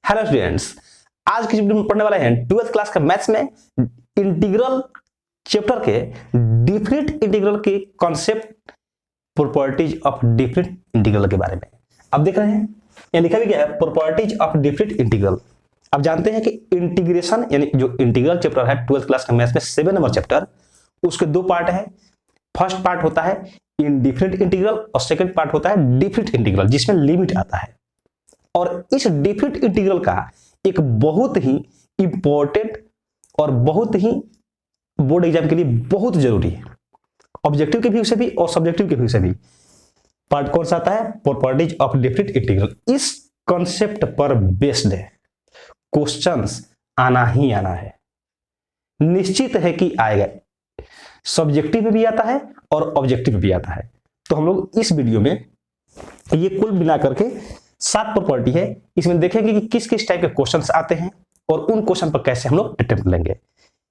Hello students, आज की video में पढ़ने वाले हैं 12th क्लास का मैथ्स में इंटीग्रल चैप्टर के डिफरेंट इंटीग्रल के concept, properties of different integral के बारे में। अब देख रहे हैं यहाँ लिखा भी गया है प्रॉपर्टीज ऑफ डिफरेंट इंटीग्रल। अब जानते हैं कि इंटीग्रेशन यानी जो इंटीग्रल चैप्टर है 12th क्लास का मैथ्स में 7 नंबर चैप्टर, उसके दो पार्ट है। फर्स्ट पार्ट होता है इनडिफरेंट इंटीग्रल और सेकंड पार्ट होता है डिफरेंट इंटीग्रल जिसमें लिमिट आता है। और इस डिफरेंट इंटीग्रल का एक बहुत ही इंपॉर्टेंट और बहुत ही बोर्ड एग्जाम के लिए बहुत जरूरी है, ऑब्जेक्टिव के व्यू से भी और सब्जेक्टिव के व्यू से भी, पार्ट कौन सा आता है प्रॉपर्टीज ऑफ डिफरेंट इंटीग्रल। इस कॉन्सेप्ट पर बेस्ड है, क्वेश्चंस आना ही आना है, निश्चित है कि आएगा। सब्जेक्टिव में भी आता है और ऑब्जेक्टिव में भी आता है। तो हम लोग इस वीडियो में ये कुल मिला करके 7 प्रॉपर्टी है, इसमें देखेंगे कि किस किस टाइप के क्वेश्चंस आते हैं और उन क्वेश्चन पर कैसे हम लोग अटेम्प्ट लेंगे।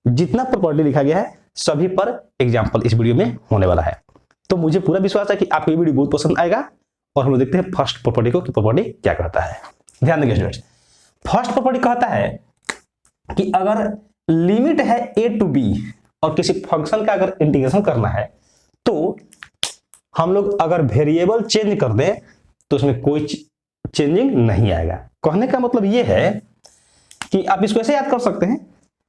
जितना प्रॉपर्टी लिखा गया है सभी पर एग्जांपल इस वीडियो में होने वाला है। तो मुझे पूरा विश्वास है कि आपको ये वीडियो बहुत पसंद आएगा। और हम लोग देखते हैं फर्स्ट प्रॉपर्टी को कि प्रॉपर्टी क्या कहता है। ध्यान देंगे स्टूडेंट्स, फर्स्ट प्रॉपर्टी कहता है कि अगर लिमिट है a टू b और किसी फंक्शन का अगर इंटीग्रेशन करना है तो हम लोग अगर वेरिएबल चेंज कर दें तो उसमें कोई चेंजिंग नहीं आएगा। कहने का मतलब यह है कि आप इसको ऐसे याद कर सकते हैं,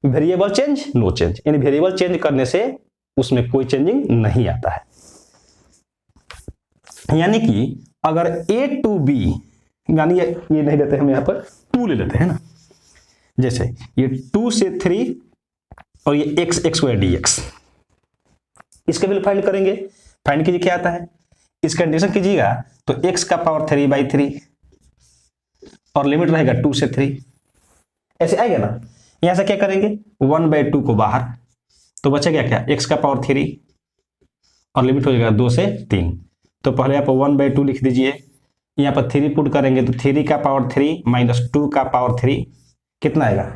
वेरिएबल चेंज नो चेंज, यानी वेरिएबल चेंज करने से उसमें कोई चेंजिंग नहीं आता है। यानी कि अगर a टू b, यानी ये नहीं लेते हम यहां पर 2 ले लेते हैं ना, जैसे ये 2 से 3 और ये x स्क्वायर dx, इसके वैल्यू फाइंड करेंगे। फाइंड कीजिए क्या आता है, इस कंडीशन कीजिएगा तो x का पावर 3/3 और लिमिट रहेगा 2 से 3, ऐसे आएगा ना। यहां से क्या करेंगे 1/2 को बाहर, तो बचेगा क्या x का पावर 3 और लिमिट हो जाएगा 2 से 3। तो पहले आप 1/2 लिख दीजिए, यहां पर 3 पुट करेंगे तो 3 का पावर 3 माइनस 2 का पावर 3 कितना आएगा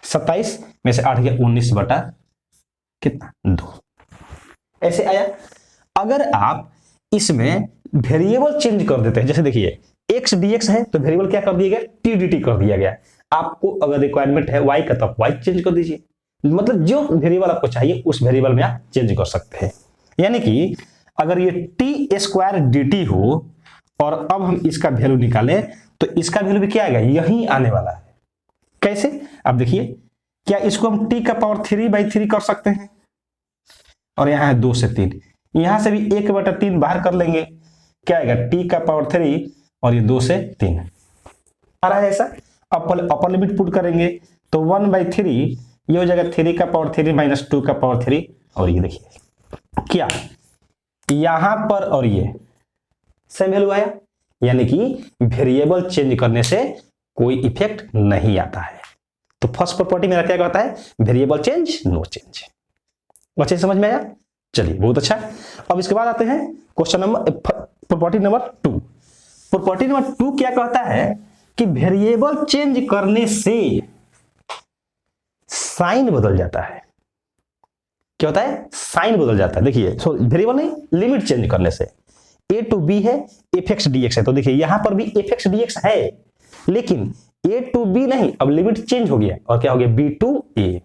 27 में से 8 गया 19 बटा कितना 2, ऐसे आया। अगर आप इसमें वेरिएबल चेंज कर देते हैं, जैसे देखिए x dx है तो वेरिएबल क्या कर दिया गया t dt कर दिया गया। आपको अगर रिक्वायरमेंट है y का तो आप y चेंज कर दीजिए, मतलब जो वेरिएबल आपको चाहिए उस वेरिएबल में आप चेंज कर सकते हैं। यानी कि अगर ये t स्क्वायर dt हो और अब हम इसका वैल्यू निकालें तो इसका वैल्यू भी क्या आएगा यही आने वाला है। कैसे, अब देखिए, क्या इसको हम t का पावर 3/3 कर सकते हैं और यहां है 2 से 3, यहां से भी 1/3 बाहर कर लेंगे, क्या आएगा t का पावर 3 और ये 2 से 3 आ रहा है ऐसा। अब पहले अपर लिमिट पुट करेंगे तो 1/3 ये हो जाएगा 3 का पावर 3 माइनस 2 का पावर 3 और ये देखिए क्या यहां पर और ये सेम वैल्यू आया। यानी कि वेरिएबल चेंज करने से कोई इफेक्ट नहीं आता है। तो फर्स्ट प्रॉपर्टी मेरा क्या कहता है वेरिएबल चेंज नो चेंज। अच्छे समझ में आया, चलिए बहुत अच्छा। अब इसके बाद आते हैं question number property number 2। Property number 2 क्या कहता है कि वेरिएबल चेंज करने से साइन बदल जाता है। क्या होता है साइन बदल जाता है। देखिए वेरिएबल नहीं, लिमिट चेंज करने से a टू b है f(x) dx है, तो देखिए यहां पर भी f(x) dx है, लेकिन a टू b नहीं, अब लिमिट चेंज हो गया और क्या हो गया b टू a।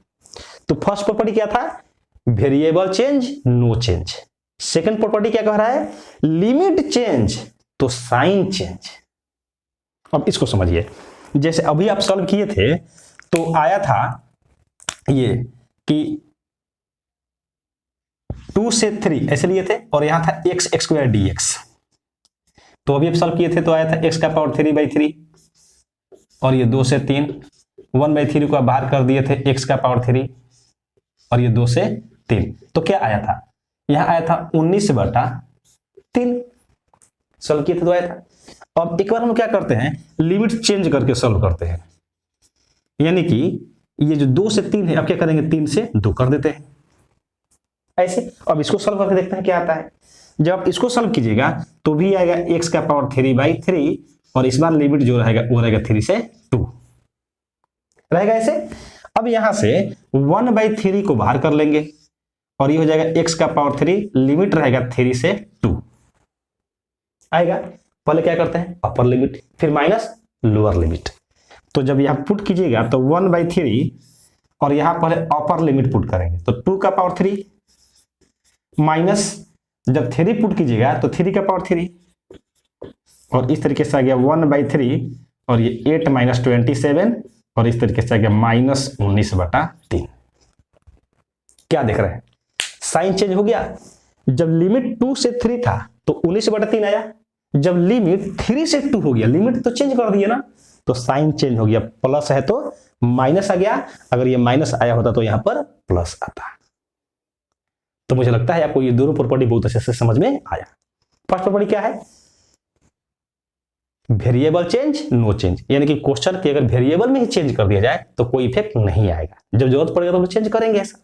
तो फर्स्ट प्रॉपर्टी क्या था variable change no change. Second property क्या कह रहा है लिमिट चेंज तो साइन चेंज। अब इसको समझिए, जैसे अभी आप सॉल्व किए थे तो आया था ये कि 2 से 3 ऐसे लिए थे और यहां था x स्क्वायर dx। तो अभी आप सॉल्व किए थे तो आया था x का पावर 3/3 और ये 2 से 3, 1/3 को आप बाहर कर दिए थे x का पावर 3 और ये 2 से 3, तो क्या आया था यहां आया था 19/3। सॉल्व किए थे तो आया था। अब एक बार हम क्या करते हैं लिमिट चेंज करके सॉल्व करते हैं, यानी कि ये जो 2 से 3 है अब क्या करेंगे 3 से 2 कर देते हैं ऐसे। अब इसको सॉल्व करके देखते हैं क्या आता है। जब आप इसको सॉल्व कीजिएगा तो भी आएगा x का पावर 3/3 और इस बार लिमिट जो रहेगा वो रहेगा 3 से 2 रहेगा ऐसे। अब यहां से 1/3 को बाहर कर लेंगे और ये हो जाएगा x का पावर 3, लिमिट रहेगा 3 से 2 आएगा। पहले क्या करते हैं अपर लिमिट फिर माइनस लोअर लिमिट, तो तो जब यहाँ पुट कीजिएगा तो 1/3 और यहाँ पर अपर लिमिट पुट करेंगे तो 2 का पावर 3 माइनस जब 3 पुट कीजिएगा तो 3 का पावर 3 और इस तरीके से आ गया 1/3 और ये 8 - 27 और इस तरीके से आ गया -19/3। क्या देख रहे हैं, साइन चेंज हो गया। जब लिमिट 2 से 3 था तो 19/3 आया, जब लिमिट 3 से 2 हो गया, लिमिट तो चेंज कर दिया ना, तो साइन चेंज हो गया, प्लस है तो माइनस आ गया, अगर ये माइनस आया होता तो यहां पर प्लस आता। तो मुझे लगता है आपको ये दोनों प्रॉपर्टी बहुत अच्छे से समझ में आया। फर्स्ट प्रॉपर्टी क्या है, वेरिएबल चेंज नो चेंज, यानी कि क्वेश्चन के अगर वेरिएबल में ही चेंज कर दिया जाए तो कोई इफेक्ट नहीं आएगा, जब जरूरत पड़ेगा तो हम चेंज करेंगे, ऐसा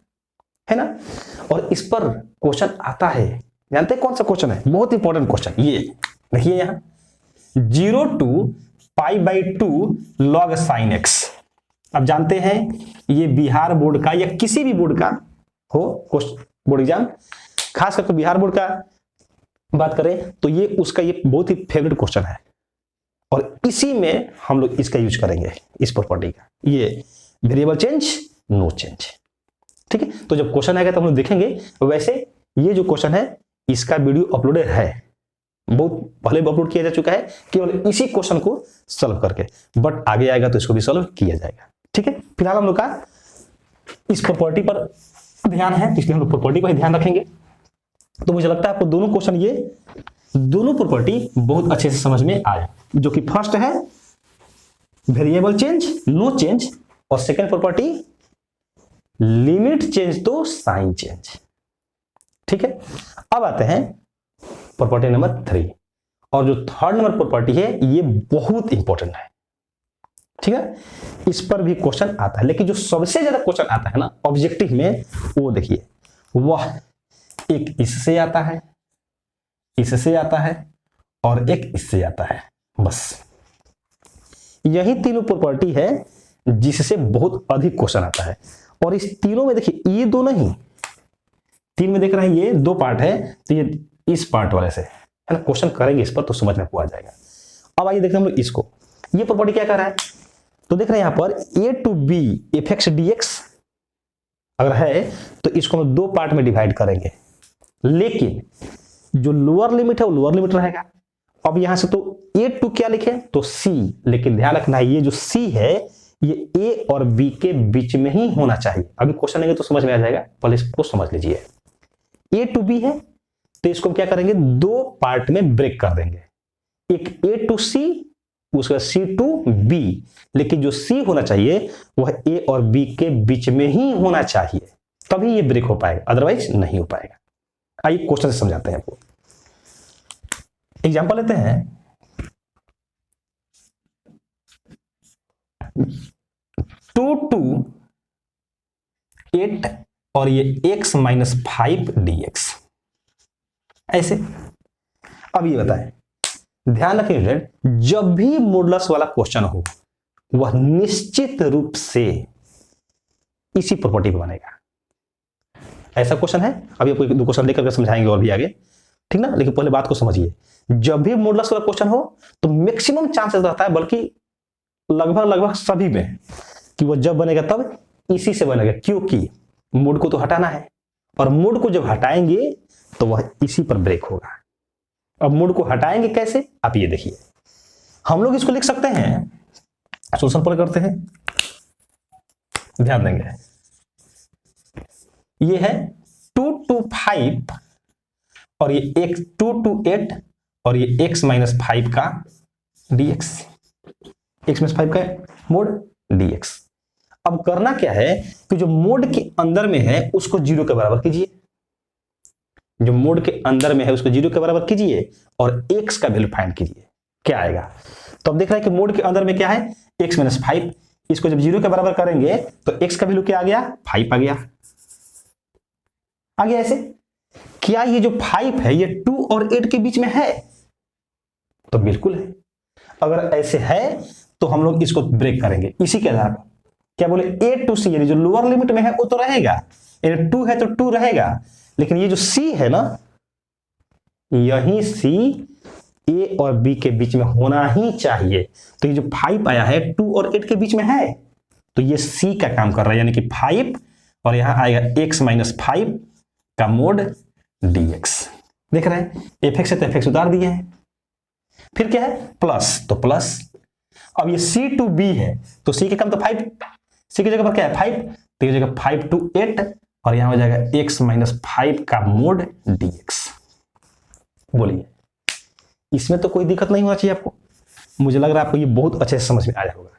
है ना। और इस पर क्वेश्चन आता है, जानते हैं कौन सा क्वेश्चन है, बहुत इंपॉर्टेंट क्वेश्चन, ये देखिए यहां 0 to π/2 log sin x। अब जानते हैं ये बिहार बोर्ड का या किसी भी बोर्ड का हो बोर्ड एग्जाम, खास करके बिहार बोर्ड का बात करें तो ये उसका ये बहुत ही फेवरेट क्वेश्चन है और इसी में हम लोग इसका यूज करेंगे, इस प्रॉपर्टी का, ये वेरिएबल चेंज नो चेंज। ठीक है, तो जब क्वेश्चन आएगा तो हम लोग देखेंगे। वैसे ये जो क्वेश्चन है इसका वीडियो अपलोडेड है, बहुत पहले अपलोड किया जा चुका है, केवल इसी क्वेश्चन को सॉल्व करके, बट आगे आएगा तो इसको भी सॉल्व किया जाएगा। ठीक है, फिलहाल हम लोग का इस प्रॉपर्टी पर ध्यान है, इसलिए हम लोग प्रॉपर्टी को ही ध्यान रखेंगे। तो मुझे लगता है आपको दोनों क्वेश्चन, ये दोनों प्रॉपर्टी बहुत अच्छे से समझ में आया, जो कि फर्स्ट है वेरिएबल चेंज नो चेंज और सेकेंड प्रॉपर्टी लिमिट चेंज तो साइन चेंज। ठीक है, अब आते हैं प्रॉपर्टी नंबर 3 और जो थर्ड नंबर प्रॉपर्टी है ये बहुत इंपॉर्टेंट है। ठीक है, इस पर भी क्वेश्चन आता है, लेकिन जो सबसे ज्यादा क्वेश्चन आता है ना ऑब्जेक्टिव में, वो देखिए वह एक इससे आता है, इससे आता है और एक इससे आता है, बस यही तीनों प्रॉपर्टी है जिससे बहुत अधिक क्वेश्चन आता है। और इस तीनों में देखिए ये दो नहीं, तीन में देख रहे हैं ये 2 पार्ट है, तो ये इस पार्ट वाले से है ना, क्वेश्चन करेंगे इस पर तो समझ में आ जाएगा। अब आइए देखते हैं हम लोग इसको, ये प्रॉपर्टी क्या कर रहा है, तो देख रहे हैं यहां पर a to b fx dx अगर है तो इसको हम 2 पार्ट में डिवाइड करेंगे, लेकिन जो लोअर लिमिट है वो लोअर लिमिट रहेगा। अब यहां से तो a to क्या लिखे तो c, लेकिन ध्यान रखना है ये जो c है ये a और b के बीच में ही होना चाहिए। अभी क्वेश्चन लेंगे तो समझ में आ जाएगा, पहले इसको समझ लीजिए। a to b है तो इसको क्या करेंगे 2 पार्ट में ब्रेक कर देंगे, एक a to c, उसका c to b, लेकिन जो c होना चाहिए वह a और b के बीच में ही होना चाहिए, तभी ये ब्रेक हो पाएगा, अदरवाइज नहीं हो पाएगा। आइए क्वेश्चन से समझाते हैं आपको। एग्जांपल लेते हैं, 2 to 8 और ये x - 5 dx ऐसे। अब ये बताएं, ध्यान रखें जब भी मॉडुलस वाला क्वेश्चन हो वह निश्चित रूप से इसी प्रॉपर्टी पे बनेगा। ऐसा क्वेश्चन है, अभी आपको 2 क्वेश्चन लेकर समझाएंगे और भी आगे, ठीक ना, लेकिन पहले बात को समझिए। जब भी मॉडुलस वाला क्वेश्चन हो तो मैक्सिमम चांसेस रहता है, बल्कि लगभग सभी में, कि वो जब बनेगा तब इसी से बनेगा, क्योंकि मोड को तो हटाना है और मोड को जब हटाएंगे तो वह इसी पर ब्रेक होगा। अब मोड को हटाएंगे कैसे, आप ये देखिए, हम लोग इसको लिख सकते हैं, सोल्यूशन पर करते हैं, ध्यान देंगे, ये है 2 to 5 और ये 2 to 8 और ये x - 5 का dx, x - 5 का मोड dx। अब करना क्या है कि जो मोड के अंदर में है उसको 0 के बराबर कीजिए, जो मोड के अंदर में है उसको 0 के बराबर कीजिए और x का वैल्यू फाइंड कीजिए, क्या आएगा। तो अब देख रहे हैं कि मोड के अंदर में क्या है x - 5, इसको जब 0 के बराबर करेंगे तो x का वैल्यू क्या आ गया 5 आ गया, ऐसे। क्या ये जो 5 है ये 2 और 8 के बीच में है, तो बिल्कुल है। अगर ऐसे है तो हम लोग इसको ब्रेक करेंगे इसी के आधार पर, क्या बोले a to c, यानी जो लोअर लिमिट में है वो तो रहेगा, यानी 2 है तो 2 रहेगा, लेकिन ये जो c है ना, यही c ए और बी के बीच में होना ही चाहिए। तो ये जो 5 आया है 2 और 8 के बीच में है, तो ये सी का काम कर रहा है, यानी कि 5 और यहां आएगा x माइनस 5 का मोड dx। देख रहे हैं, एफ से तो एफ उतार दिए हैं, फिर क्या है प्लस, तो प्लस। अब ये सी टू बी है, तो सी के काम तो 5, सी की जगह पर क्या है 5, तो ये जगह 5 to 8 और यहां हो जाएगा x माइनस 5 का मोड dx। बोलिए, इसमें तो कोई दिक्कत नहीं होना चाहिए आपको। मुझे लग रहा है आपको ये बहुत अच्छे से समझ में आया होगा।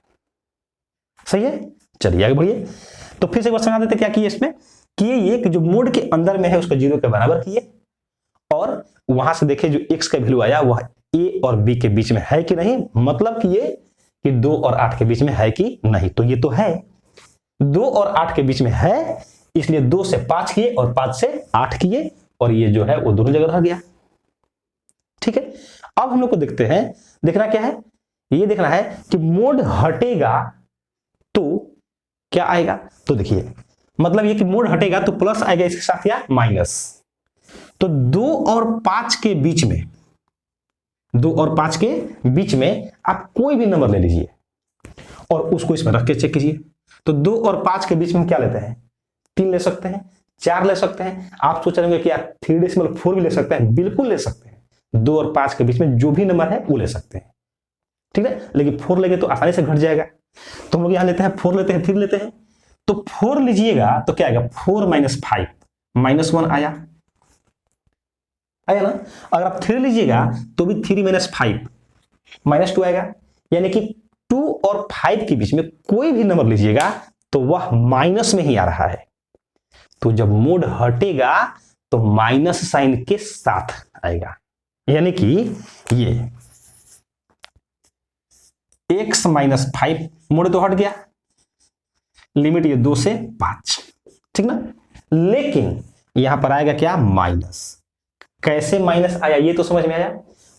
सही है, चलिए आगे बढ़िए। तो फिर से एक बार समझा देते क्या किए इसमें, कि ये कि जो मोड के अंदर में है उसको 0 के बराबर किए, और वहां से देखे जो x का वैल्यू आया वह a और b के बीच में है कि नहीं, मतलब कि ये कि 2 और 8 के बीच में है कि नहीं, तो ये तो है 2 और 8 के बीच में है, इसलिए 2 से 5 किए और 5 से 8 किए, और ये जो है वो दोनों जगह रह गया। ठीक है, अब हम लोग को देखते हैं, देखना क्या है, ये देखना है कि मोड हटेगा तो क्या आएगा। तो देखिए, मतलब ये कि मोड हटेगा तो प्लस आएगा इसके साथ या माइनस। तो 2 और 5 के बीच में, 2 और 5 के बीच में आप कोई भी नंबर ले लीजिए और उसको इसमें रख के चेक कीजिए। तो 2 और 5 के बीच में क्या लेते हैं, 3 ले सकते हैं, 4 ले सकते हैं। आप सोच रहे होंगे कि यार 3 भी ले सकते हैं, बिल्कुल ले सकते हैं। 2 और 5 के बीच में जो भी नंबर है वो ले सकते हैं, ठीक है। लेकिन 4 लेंगे तो आसानी से घट जाएगा, तो हम लोग यहां लेते हैं 4 लेते हैं, 3 लेते हैं। तो 4 लीजिएगा तो क्या आएगा, 4 माइनस 5 माइनस 1 आया ना। अगर आप 3 लीजिएगा तो भी 3 माइनस 5 माइनस 2 आएगा, यानी कि 2 और 5 के बीच में कोई भी नंबर लीजिएगा तो वह माइनस में ही आ रहा है। तो जब मोड हटेगा तो माइनस साइन के साथ आएगा, यानी कि ये x माइनस 5 मोड तो हट गया, लिमिट ये 2 से 5, ठीक ना। लेकिन यहां पर आएगा क्या, माइनस। कैसे माइनस आया ये तो समझ में आया।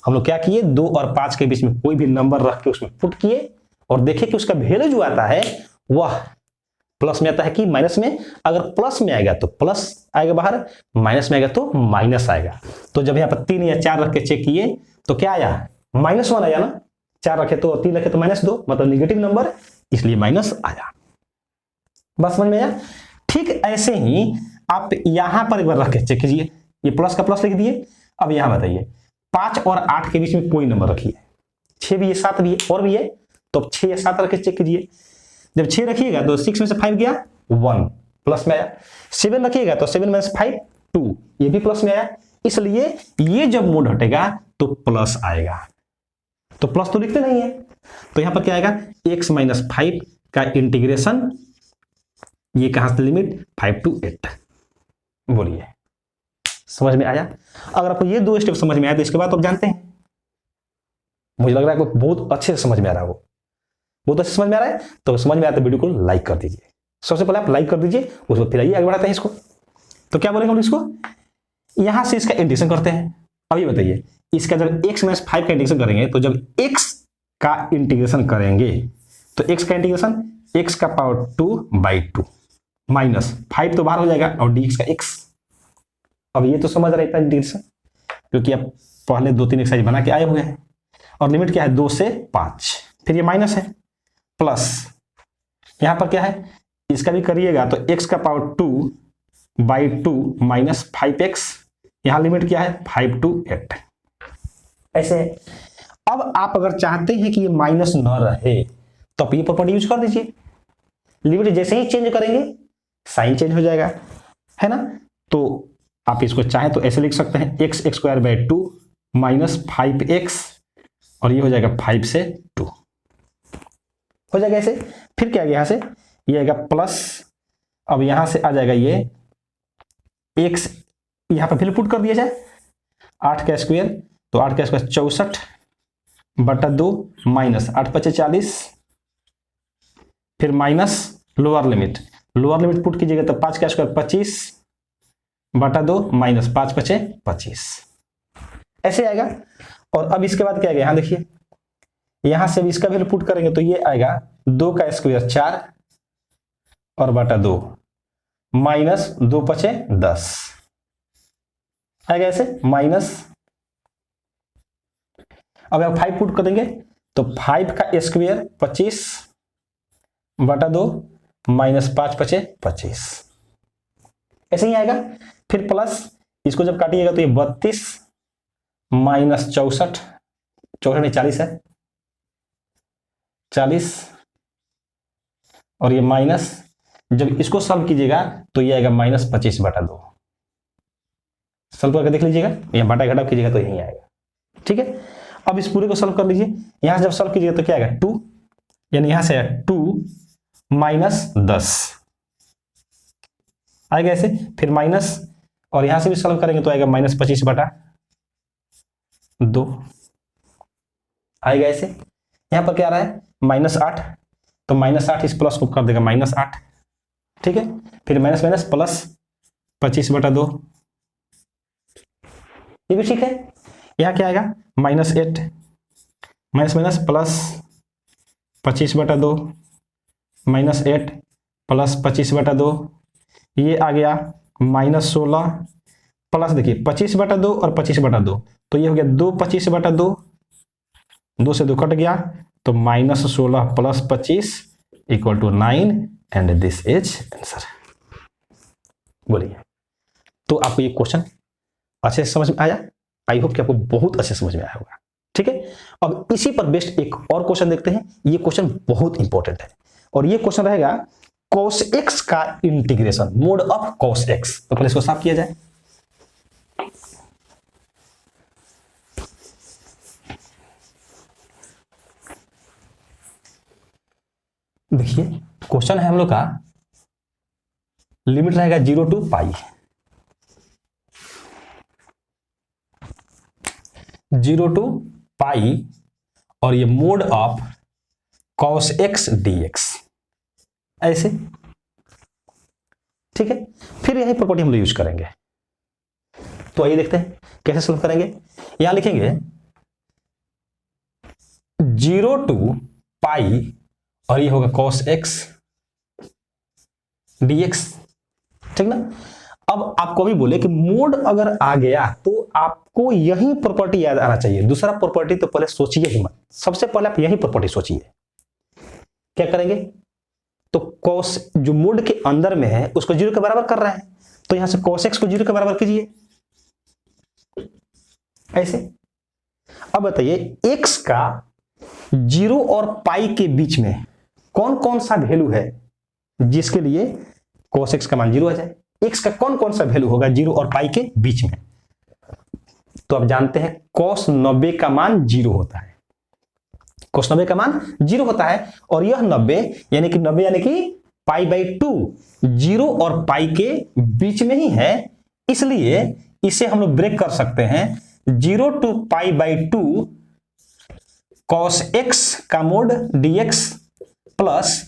हम लोग क्या किए, 2 और 5 के बीच में कोई भी नंबर रख के उसमें पुट किए और देखे कि उसका वैल्यू जो आता है वह प्लस में आता है कि माइनस में। अगर प्लस में आएगा तो प्लस आएगा बाहर, माइनस में आएगा तो माइनस आएगा। तो जब यहाँ पर 3 या 4 रख के चेक किए तो क्या आया, -1 आया ना। 4 रखे तो 3 रखे तो -2, मतलब निगेटिव नंबर, इसलिए माइनस आया। बस समझ में आया। ठीक ऐसे ही आप यहां पर एक बार रख के चेक कीजिए, ये प्लस का प्लस लिख दिए। अब यहां बताइए 5 और 8 के बीच में कोई नंबर रखिए, 6 भी है 7 भी है और भी है, तो 6 या 7 रख के चेक कीजिए। जब 6 रखिएगा तो 6 में से 5 गया 1, प्लस में आया। 7 रखिएगा तो 7 में से 5 2, ये भी प्लस में आया। इसलिए ये जब मोड हटेगा तो प्लस आएगा। तो प्लस तो लिखते नहीं है, तो यहां पर क्या आएगा, x माइनस 5 का इंटीग्रेशन, ये कहां से लिमिट 5 to 8। बोलिए, समझ में आया। अगर आपको ये 2 स्टेप समझ में आया तो इसके बाद तो आप जानते हैं, मुझे लग रहा है आपको बहुत अच्छे से समझ में आ रहा है, वो बहुत अच्छे समझ में आ रहा है। तो समझ में आया तो वीडियो को लाइक कर दीजिए। सबसे पहले आप लाइक कर दीजिए, उसको फिर आइए आगे बढ़ाते हैं इसको। तो क्या बोलेंगे हम इसको, यहां से इसका इंटीग्रेशन करते हैं। अब ये बताइए, इसका जब x माइनस 5 का इंटीग्रेशन करेंगे, तो जब x का इंटीग्रेशन करेंगे तो x का इंटीग्रेशन x का पावर 2/2 माइनस 5 तो बाहर हो जाएगा और dx का x। अब ये तो समझ रहे था इंटीग्रेशन, क्योंकि आप पहले 2-3 एक्सरसाइज बना के आए हुए हैं। और लिमिट क्या है, 2 से 5, फिर ये माइनस है, प्लस यहां पर क्या है, इसका भी करिएगा तो x का पावर 2/2 माइनस 5x, यहां लिमिट क्या है 5 to 8। ऐसे अब आप अगर चाहते हैं कि ये माइनस न रहे तो आप ये प्रॉपर्टी यूज कर दीजिए। लिमिट जैसे ही चेंज करेंगे साइन चेंज हो जाएगा, है ना। तो आप इसको चाहें तो ऐसे लिख सकते हैं, x²/2 माइनस 5x, और ये हो जाएगा 5 से 2 हो जाएगा ऐसे। फिर क्या आएगा, यहां से ये आएगा प्लस, अब यहां से आ जाएगा ये x, यहां पर फिर पुट कर दिया जाए 8 का स्क्वायर, तो 8 का स्क्वायर 64/2 माइनस 8 × 5 = 40, फिर माइनस लोअर लिमिट पुट कीजिएगा तो 5 का स्क्वायर 25/2 माइनस 5 × 5 = 25, ऐसे आएगा। और अब इसके बाद क्या आएगा, यहां देखिए, यहां से भी इसका वैल्यू पुट करेंगे तो ये आएगा 2 का स्क्वायर 4 और बटा 2 माइनस 2 × 5 = 10 आएगा ऐसे, माइनस अब आप 5 पुट कर देंगे तो 5 का स्क्वायर 25 बटा 2 माइनस 5 पचे 25, ऐसे ही आएगा। फिर प्लस इसको जब काटिएगा तो ये 32 माइनस 64, 64 नहीं 40 है, 40 और ये माइनस, जब इसको सॉल्व कीजिएगा तो ये आएगा माइनस 25 बटा 2। सॉल्व करके देख लीजिएगा, यहाँ बटा घटाव कीजिएगा तो यही आएगा। ठीक है, अब इस पूरे को सॉल्व कर लीजिए। यहां से जब सॉल्व कीजिएगा तो क्या आएगा 2, यानी यहां से 2 माइनस 10 आएगा ऐसे, फिर माइनस, और यहां से भी सॉल्व करेंगे तो आएगा माइनस 25 बटा 2 आएगा ऐसे। यहां पर क्या आ रहा है माइनस 8, तो माइनस 8 इस प्लस को कर देगा माइनस 8। ठीक है, फिर माइनस माइनस प्लस 25 बटा 2, ये भी ठीक है। यहां क्या आएगा माइनस 8 माइनस माइनस प्लस 25 बटा 2 माइनस 8 प्लस 25 बटा 2, ये आ गया माइनस 16 प्लस देखिए 25 बटा 2 और 25 बटा 2, तो ये हो गया 2 25 बटा 2, 2 से 2 कट गया तो minus 16 plus 25 equal to 9 and this is answer. बोलिए, तो आपको ये क्वेश्चन अच्छे से समझ में आया? आई होप कि आपको बहुत अच्छे समझ में आया होगा। ठीक है, अब इसी पर बेस्ड एक और क्वेश्चन देखते हैं। ये क्वेश्चन बहुत इंपॉर्टेंट है और ये क्वेश्चन रहेगा cos x का integration, mode of cos x। तो पहले इसको साफ किया जाए। देखिए क्वेश्चन है हम लोग का, लिमिट रहेगा 0 टू पाई, 0 टू पाई, और ये mode of cos x dx ऐसे। ठीक है, फिर यही प्रॉपर्टी हम लोग यूज करेंगे। तो आइए देखते हैं कैसे सॉल्व करेंगे। यहां लिखेंगे 0 टू पाई और ये होगा cos x dx। ठीक ना, अब आपको भी बोले कि मोड अगर आ गया तो आपको यही प्रॉपर्टी याद आना चाहिए। दूसरा प्रॉपर्टी तो पहले सोचिए ही मत, सबसे पहले आप यही प्रॉपर्टी सोचिए। क्या करेंगे, तो cos जो मोड के अंदर में है उसको 0 के बराबर कर रहा है, तो यहां से cos x को 0 के बराबर कीजिए ऐसे। अब बताइए x का 0 और पाई के बीच में कौन कौन सा वैल्यू है जिसके लिए cos x का मान 0 आ जाए। x का कौन कौन सा वैल्यू होगा 0 और पाई के बीच में, तो आप जानते हैं cos 90 का मान 0 होता है। cos 90 का मान 0 होता है और यह 90 यानी कि पाई बाई 2 0 और पाई के बीच में ही है, इसलिए इसे हम लोग ब्रेक कर सकते हैं 0 to pi by 2 cos x का mod dx plus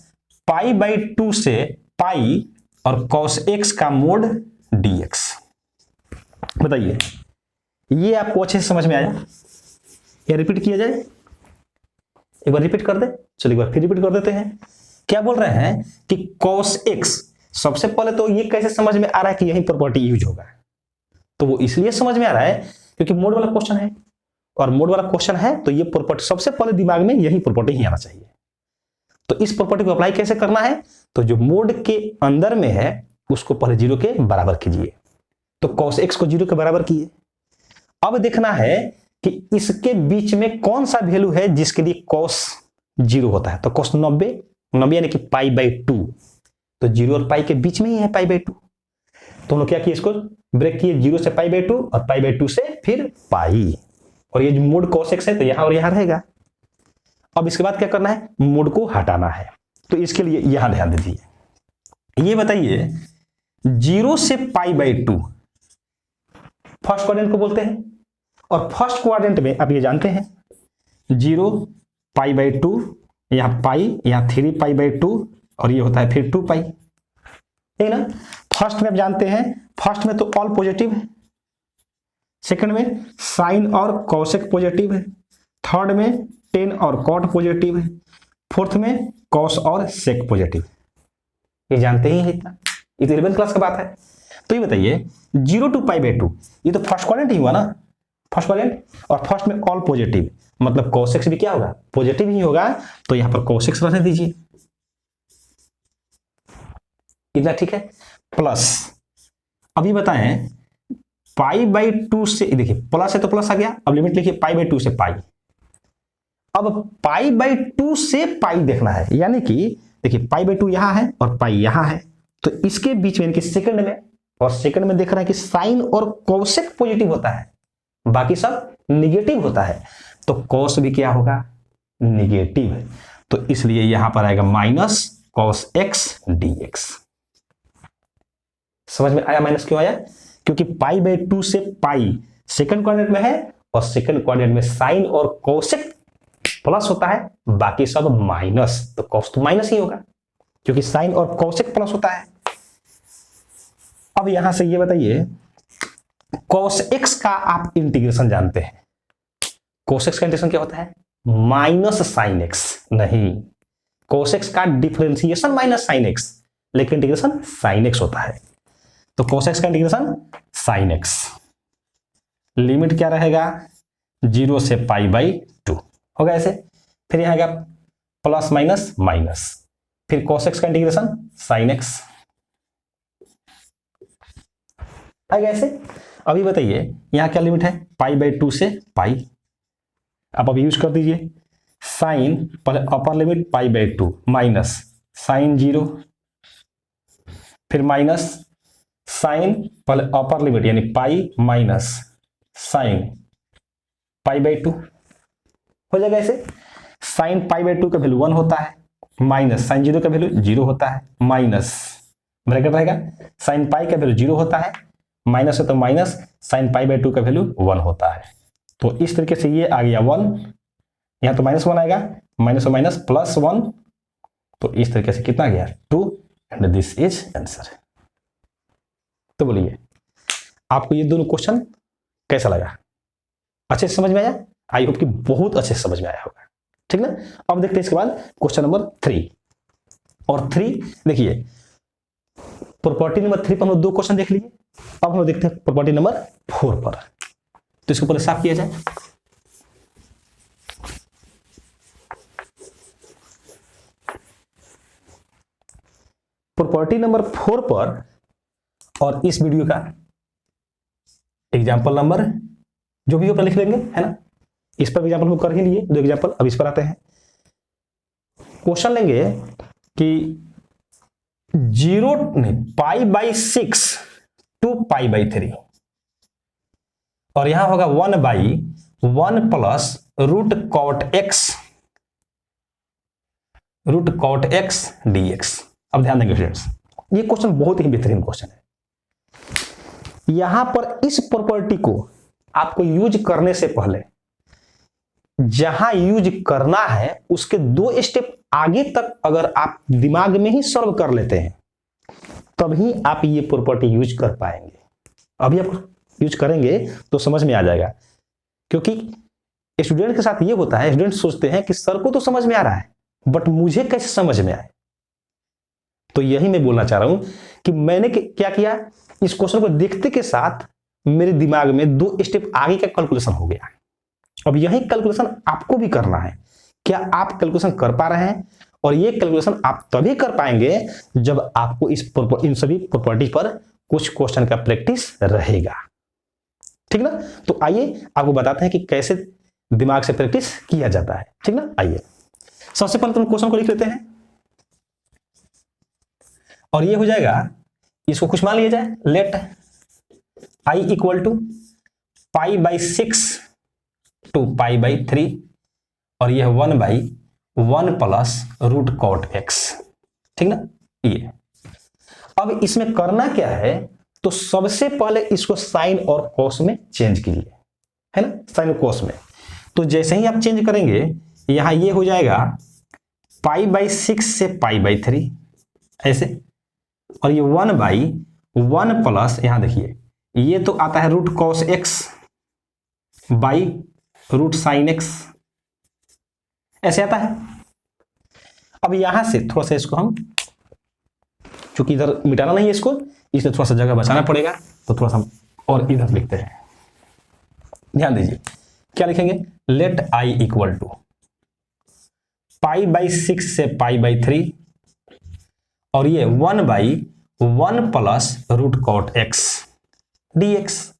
pi by 2 से पाई और cos x का मोड dx। बताइए ये आपको अच्छे से समझ में आया या रिपीट किया जाए? एक बार रिपीट कर दे, चलिए एक बार फिर रिपीट कर देते हैं। क्या बोल रहे हैं कि cos x, सबसे पहले तो ये कैसे समझ में आ रहा है कि यही प्रॉपर्टी यूज होगा, तो वो इसलिए समझ में आ रहा है क्योंकि मोड वाला क्वेश्चन है, और मोड वाला क्वेश्चन है तो ये प्रॉपर्टी सबसे पहले दिमाग में यही प्रॉपर्टी ही आना चाहिए। तो इस प्रॉपर्टी को अप्लाई कैसे करना है, तो जो मोड के अंदर में है उसको पहले 0 के बराबर कीजिए, तो cos x को 0 के बराबर किए। अब देखना है कि इसके बीच में कौन सा वैल्यू है जिसके लिए cos 0 होता है, तो cos 90 यानी कि पाई बाई 2, तो 0 और पाई के बीच में ही है पाई बाई 2, तो हम लोग क्या किए, इसको ब्रेक किए 0 से पाई बाई 2 और पाई बाई 2 से फिर पाई, और ये जो मोड cos x है तो यहां और यहां रहेगा। अब इसके बाद क्या करना है, मोड को हटाना है, तो इसके लिए यहां ध्यान दीजिए। ये बताइए 0 से पाई बाई 2 फर्स्ट क्वाड्रेंट को बोलते हैं, और फर्स्ट क्वाड्रेंट में आप ये जानते हैं 0 पाई बाई 2, यहां पाई, यहां 3 पाई बाई 2 और ये होता है फिर 2 पाई, ठीक ना। फर्स्ट में आप जानते हैं, फर्स्ट में तो ऑल पॉजिटिव है, सेकंड में साइन और कॉसेक पॉजिटिव है, थर्ड में टेन और कॉट पॉजिटिव है, फोर्थ में कॉस और सेक पॉजिटिव, ये जानते ही है इतना, ये तो 11th क्लास का बात है। तो ये बताइए 0 टू पाई बाई 2 ये तो फर्स्ट क्वाड्रेंट ही हुआ ना, फर्स्ट क्वाड्रेंट, और फर्स्ट में ऑल पॉजिटिव, मतलब cos x भी क्या होगा, पॉजिटिव ही होगा, तो यहां पर cos x रहने दीजिए, इतना ठीक है। प्लस अभी बताएं पाई बाई 2 से, देखिए प्लस है तो प्लस आ गया, अब लिमिट लिखिए पाई बाई 2 से पाई। अब पाई बाई 2 से पाई देखना है, यानी कि देखिए पाई बाई 2 यहां है और पाई यहां है, तो इसके बीच में इनके सेकंड में, और सेकंड में देख रहा है कि साइन और कोसेक पॉजिटिव होता है, बाकी सब निगेटिव होता है, तो कॉस भी क्या होगा, निगेटिव है, तो इसलिए यहां पर आएगा minus cos x d x. समझ में आया माइनस क्यों आया, क्योंकि पाई बाई 2 से पाई सेकंड क्वाड्रेंट में है, और सेकंड क्वाड्रेंट में साइन और कोसेक प्लस होता है, बाकी सब माइनस, तो कॉस तो माइनस ही होगा क्योंकि साइन और कोसेक प्लस होता है। अब यहां से ये बताइए cos x का आप इंटीग्रेशन जानते हैं, cos x का इंटीग्रेशन क्या होता है, माइनस साइन x, नहीं cos x का डिफरेंशिएशन माइनस साइन x, लेकिन इंटीग्रेशन साइन x होता है, तो cos x का इंटीग्रेशन साइन x, लिमिट क्या रहेगा 0 से पाई बाई 2 होगा ऐसे, फिर यहां आएगा प्लस माइनस माइनस, फिर cos x का इंटीग्रेशन साइन x आएगा ऐसे। अभी बताइए यहां क्या लिमिट है, पाई बाई 2 से पाई, आप अभी यूज कर दीजिए, sine upper limit pi by 2 minus sine 0, फिर माइनस साइन अपर लिमिट यानी pi minus sine pi by 2 हो जाएगा ऐसे। साइन पाई बाई 2 का वैल्यू 1 होता है, माइनस साइन 0 का वैल्यू 0 होता है, माइनस ब्रैकेट रहेगा, साइन पाई का वैल्यू 0 होता है, माइनस है तो माइनस साइन पाई बाई 2 का वैल्यू 1 होता है, तो इस तरीके से ये आ गया 1, यहां तो माइनस 1 आएगा, माइनस और माइनस प्लस 1, तो इस तरीके से कितना गया 2, एंड दिस इज आंसर। तो बोलिए आपको ये दोनों क्वेश्चन कैसा लगा, अच्छे से समझ में आया, आई होप कि बहुत अच्छे से समझ में आया होगा, ठीक ना। अब देखते हैं इसके बाद क्वेश्चन नंबर 3, और 3 देखिए प्रॉपर्टी नंबर 3 पर हम लोग 2 क्वेश्चन देख लिए, अब हम लोग देखते हैं प्रॉपर्टी नंबर 4 पर, तो इसको पहले साफ किया जाए। प्रॉपर्टी नंबर 4 पर, और इस वीडियो का एग्जाम्पल नंबर जो भी ऊपर लिख लेंगे, है ना, इस पर एग्जाम्पल हम कर ही लिए 2 एग्जाम्पल। अब इस पर आते हैं, क्वेश्चन लेंगे कि 0 नहीं pi by 6 to pi by 3, और यहां होगा 1 by 1 plus root cot x d x. अब ध्यान देंगे स्टूडेंट्स, ये क्वेश्चन बहुत ही बेहतरीन क्वेश्चन है। यहां पर इस प्रॉपर्टी को आपको यूज करने से पहले, जहां यूज करना है उसके 2 स्टेप आगे तक अगर आप दिमाग में ही सॉल्व कर लेते हैं, तभी आप ये प्रॉपर्टी यूज कर पाएंगे। अभी आप यूज करेंगे तो समझ में आ जाएगा, क्योंकि स्टूडेंट के साथ ये होता है, स्टूडेंट सोचते हैं कि सर को तो समझ में आ रहा है, बट मुझे कैसे समझ में आए। तो यही मैं बोलना चाह रहा हूं कि मैंने क्या किया, इस क्वेश्चन को देखते के साथ मेरे दिमाग में 2 स्टेप आगे का कैलकुलेशन हो गया। अब यही कैलकुलेशन आपको भी करना है। क्या आप कैलकुलेशन कर पा रहे हैं? और ये कैलकुलेशन आप तभी कर पाएंगे जब आपको इन सभी प्रॉपर्टी पर कुछ क्वेश्चन का प्रैक्टिस रहेगा, ठीक ना। तो आइए आपको बताते हैं कि कैसे दिमाग से प्रैक्टिस किया जाता है, ठीक ना। आइए सबसे पहले तुम क्वेश्चन को लिख लेते हैं, और ये हो जाएगा, इसको कुछ मान लिया जाए, let I equal to pi by 6 to pi by 3, और यह 1 by 1 plus root cot x, ठीक ना। ये अब इसमें करना क्या है, तो सबसे पहले इसको साइन और कॉस में चेंज कीजिए, है ना, साइन और कॉस में। तो जैसे ही आप चेंज करेंगे, यहां ये हो जाएगा पाई बाई 6 से पाई बाई 3 ऐसे, और ये 1 बाई 1 प्लस, यहां देखिए ये तो आता है root cos x by root sine x, ऐसे आता है। अब यहां से थोड़ा सा इसको हम, चूंकि इधर मिटाना नहीं है इसको, इसलिए थोड़ा सा जगह बचाना पड़ेगा, तो थोड़ा सा और इधर लिखते हैं। ध्यान दीजिए, क्या लिखेंगे, let I equal to pi by 6 से पाई बाई 3 और ये 1/1 plus root cot x d x.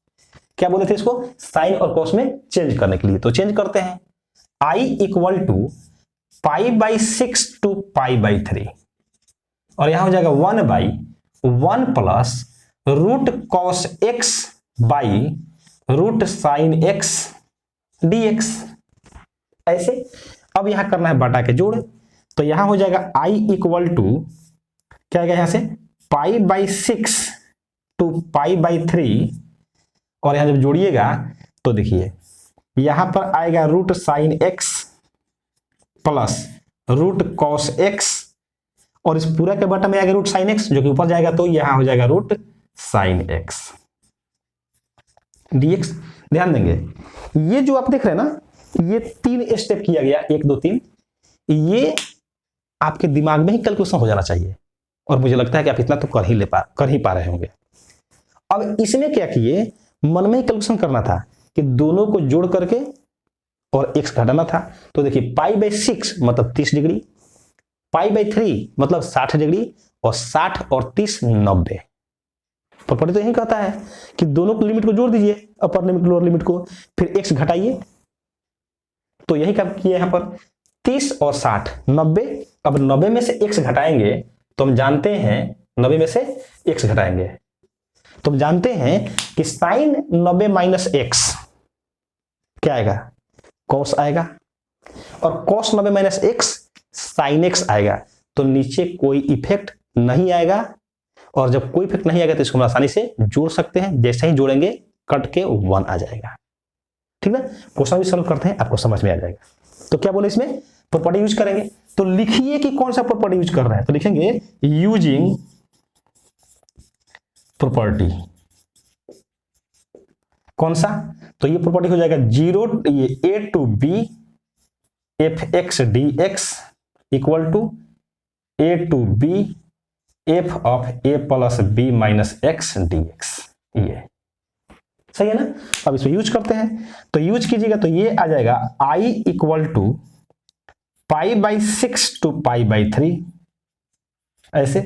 क्या बोले थे इसको, साइन और कॉस में चेंज करने के लिए, तो चेंज करते हैं। I equal to pi by 6 to pi by 3 और यहां हो जाएगा 1/1 plus root cos x by root sine x d x. ऐसे अब यहां करना है बटा के जोड़, तो यहां हो जाएगा आई इक्वल टू क्या आएगा यहां से pi by 6 to pi by 3 और यहां जब जोड़िएगा तो देखिए यहां पर आएगा root sine x plus root cos x और इस पूरा के बटा में आएगा रूट साइन एक्स जो कि ऊपर जाएगा तो यहां हो जाएगा रूट साइन एक्स डीएक्स। ध्यान देंगे ये जो आप देख रहे हैं ना, ये 3 स्टेप किया गया, 1 2 3, ये आपके दिमाग में ही कैलकुलेशन हो जाना चाहिए और मुझे लगता है कि आप इतना तो कर ही पा रहे होंगे। अब इसमें क्या किए, मन में ही कैलकुलेशन करना था कि दोनों को जोड़ करके और x घटाना था। तो देखिए पाई बाई 6 मतलब 30 डिग्री, पाई बाई 3 मतलब 60 डिग्री और 60 और 30 90। प्रॉपर्टी तो यही कहता है कि दोनों को लिमिट को जोड़ दीजिए, अपर लिमिट लोअर लिमिट को, फिर x घटाइए। तो यही काम किया यहां पर 30 और 60 90। अब 90 में से x घटाएंगे तो हम जानते हैं 90 में से x घटाएंगे तो हम जानते हैं कि साइन 90 माइनस एक्स क्या आएगा, कॉस आएगा और cos 90 minus x sine x आएगा। तो नीचे कोई इफेक्ट नहीं आएगा और जब कोई इफेक्ट नहीं आएगा तो इसको हम आसानी से जोड़ सकते हैं। जैसे ही जोड़ेंगे कट के 1 आ जाएगा। ठीक ना, क्वेश्चन भी सॉल्व करते हैं, आपको समझ में आ जाएगा। तो क्या बोले इसमें प्रॉपर्टी यूज करेंगे, तो लिखिए कि कौन सा प्रॉपर्टी यूज कर रहे हैं। तो लिखेंगे यूजिंग प्रॉपर्टी, कौन सा, तो ये प्रॉपर्टी हो जाएगा 0 ये a to b f x d x equal to a to b f of a plus b minus x d x. ये सही है ना। अब इसको यूज करते हैं, तो यूज कीजिएगा तो ये आ जाएगा i equal to pi by 6 to pi by 3। ऐसे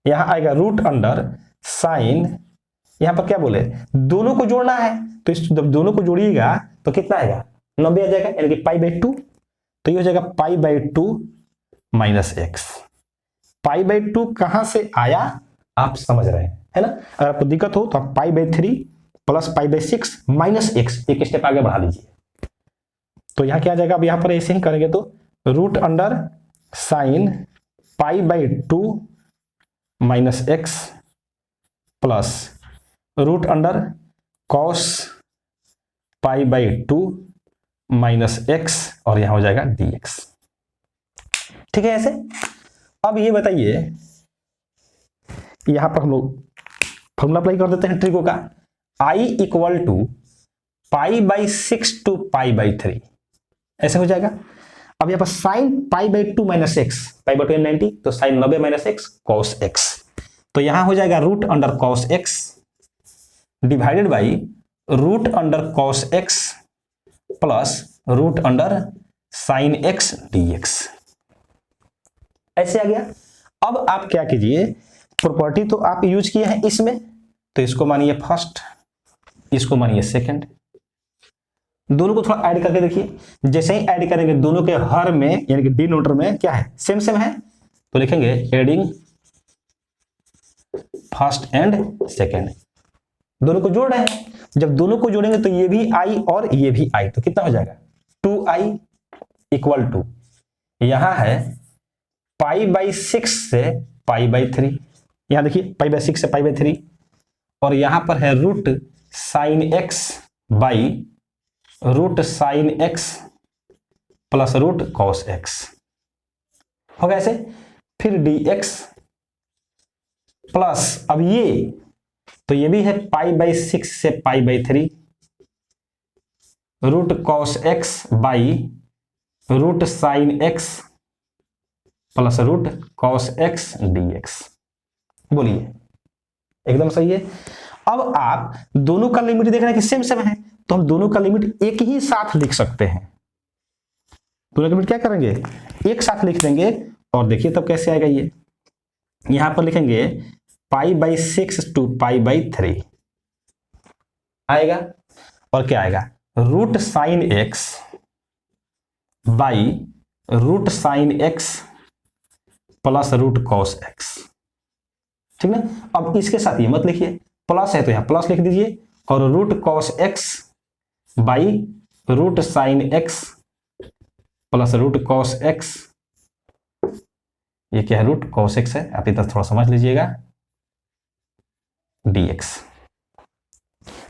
यहां आएगा रूट अंडर साइन, यहां पर क्या बोले दोनों को जोड़ना है तो जब दोनों को जोड़िएगा तो कितना आएगा 90 आ जाएगा, यानी कि पाई बाई 2। तो ये हो जाएगा pi by 2 minus x. Pi by 2 कहां से आया आप समझ रहे हैं, है ना। अगर आपको दिक्कत हो तो आप पाई by 3 plus pi by 6 minus x एक स्टेप आगे बढ़ा लीजिए। तो यहां क्या आ जाएगा, अब यहां पर ऐसे ही करेंगे तो root under sine pi by 2 minus x plus root under cos pi by 2 minus x और यहां हो जाएगा dx। ठीक है ऐसे। अब ये बताइए, यहां पर हम लोग फॉर्मूला अप्लाई कर देते हैं ट्रिको का, i equal to pi by 6 to pi by 3 ऐसे हो जाएगा। अब यहां पर sine pi by 2 minus x, pi by 2 90 तो sine 90 minus x cos x. तो यहां हो जाएगा root under cos x divided by root under cos x plus root under sine x d x. ऐसे आ गया। अब आप क्या कीजिए, प्रॉपर्टी तो आप यूज किए हैं इसमें, तो इसको मानिए फर्स्ट, इसको मानिए सेकंड, दोनों को थोड़ा ऐड करके देखिए। जैसे ही ऐड करेंगे दोनों के हर में यानी कि डिनोमिनेटर में क्या है सेम सेम है, तो लिखेंगे एडिंग फर्स्ट एंड सेकंड। दोनों को जोड़ रहे हैं, जब दोनों को जोड़ेंगे तो ये भी आई और ये भी आई, तो कितना हो जाएगा 2i इक्वल टू यहां है पाई बाई 6 से पाई बाई 3, यहां देखिए पाई बाई 6 से पाई बाई 3 और यहां पर है root sine x by root sine x plus root cos x होगा ऐसे। फिर dx प्लस अब ये, तो ये भी है पाई बाई 6 से pi by 3 root cos x by root sine x plus root cos x d x. बोलिए एकदम सही है। अब आप दोनों का लिमिट देख रहे हैं कि सेम सेम है, तो हम दोनों का लिमिट एक ही साथ लिख सकते हैं। दोनों का लिमिट क्या करेंगे, एक साथ लिख देंगे। और देखिए तब कैसे आएगा, ये यहां पर लिखेंगे π/6 to π/3 आएगा। और क्या आएगा, root sine x by root sine x plus root cos x. ठीक ना। अब इसके साथ ये मत लिखिए, प्लस है तो यहां प्लस लिख दीजिए, और root cos x by root sine x plus root cos x. ये क्या है, रूट कॉस एक्स है, आप इधर थोड़ा समझ लीजिएगा, dx।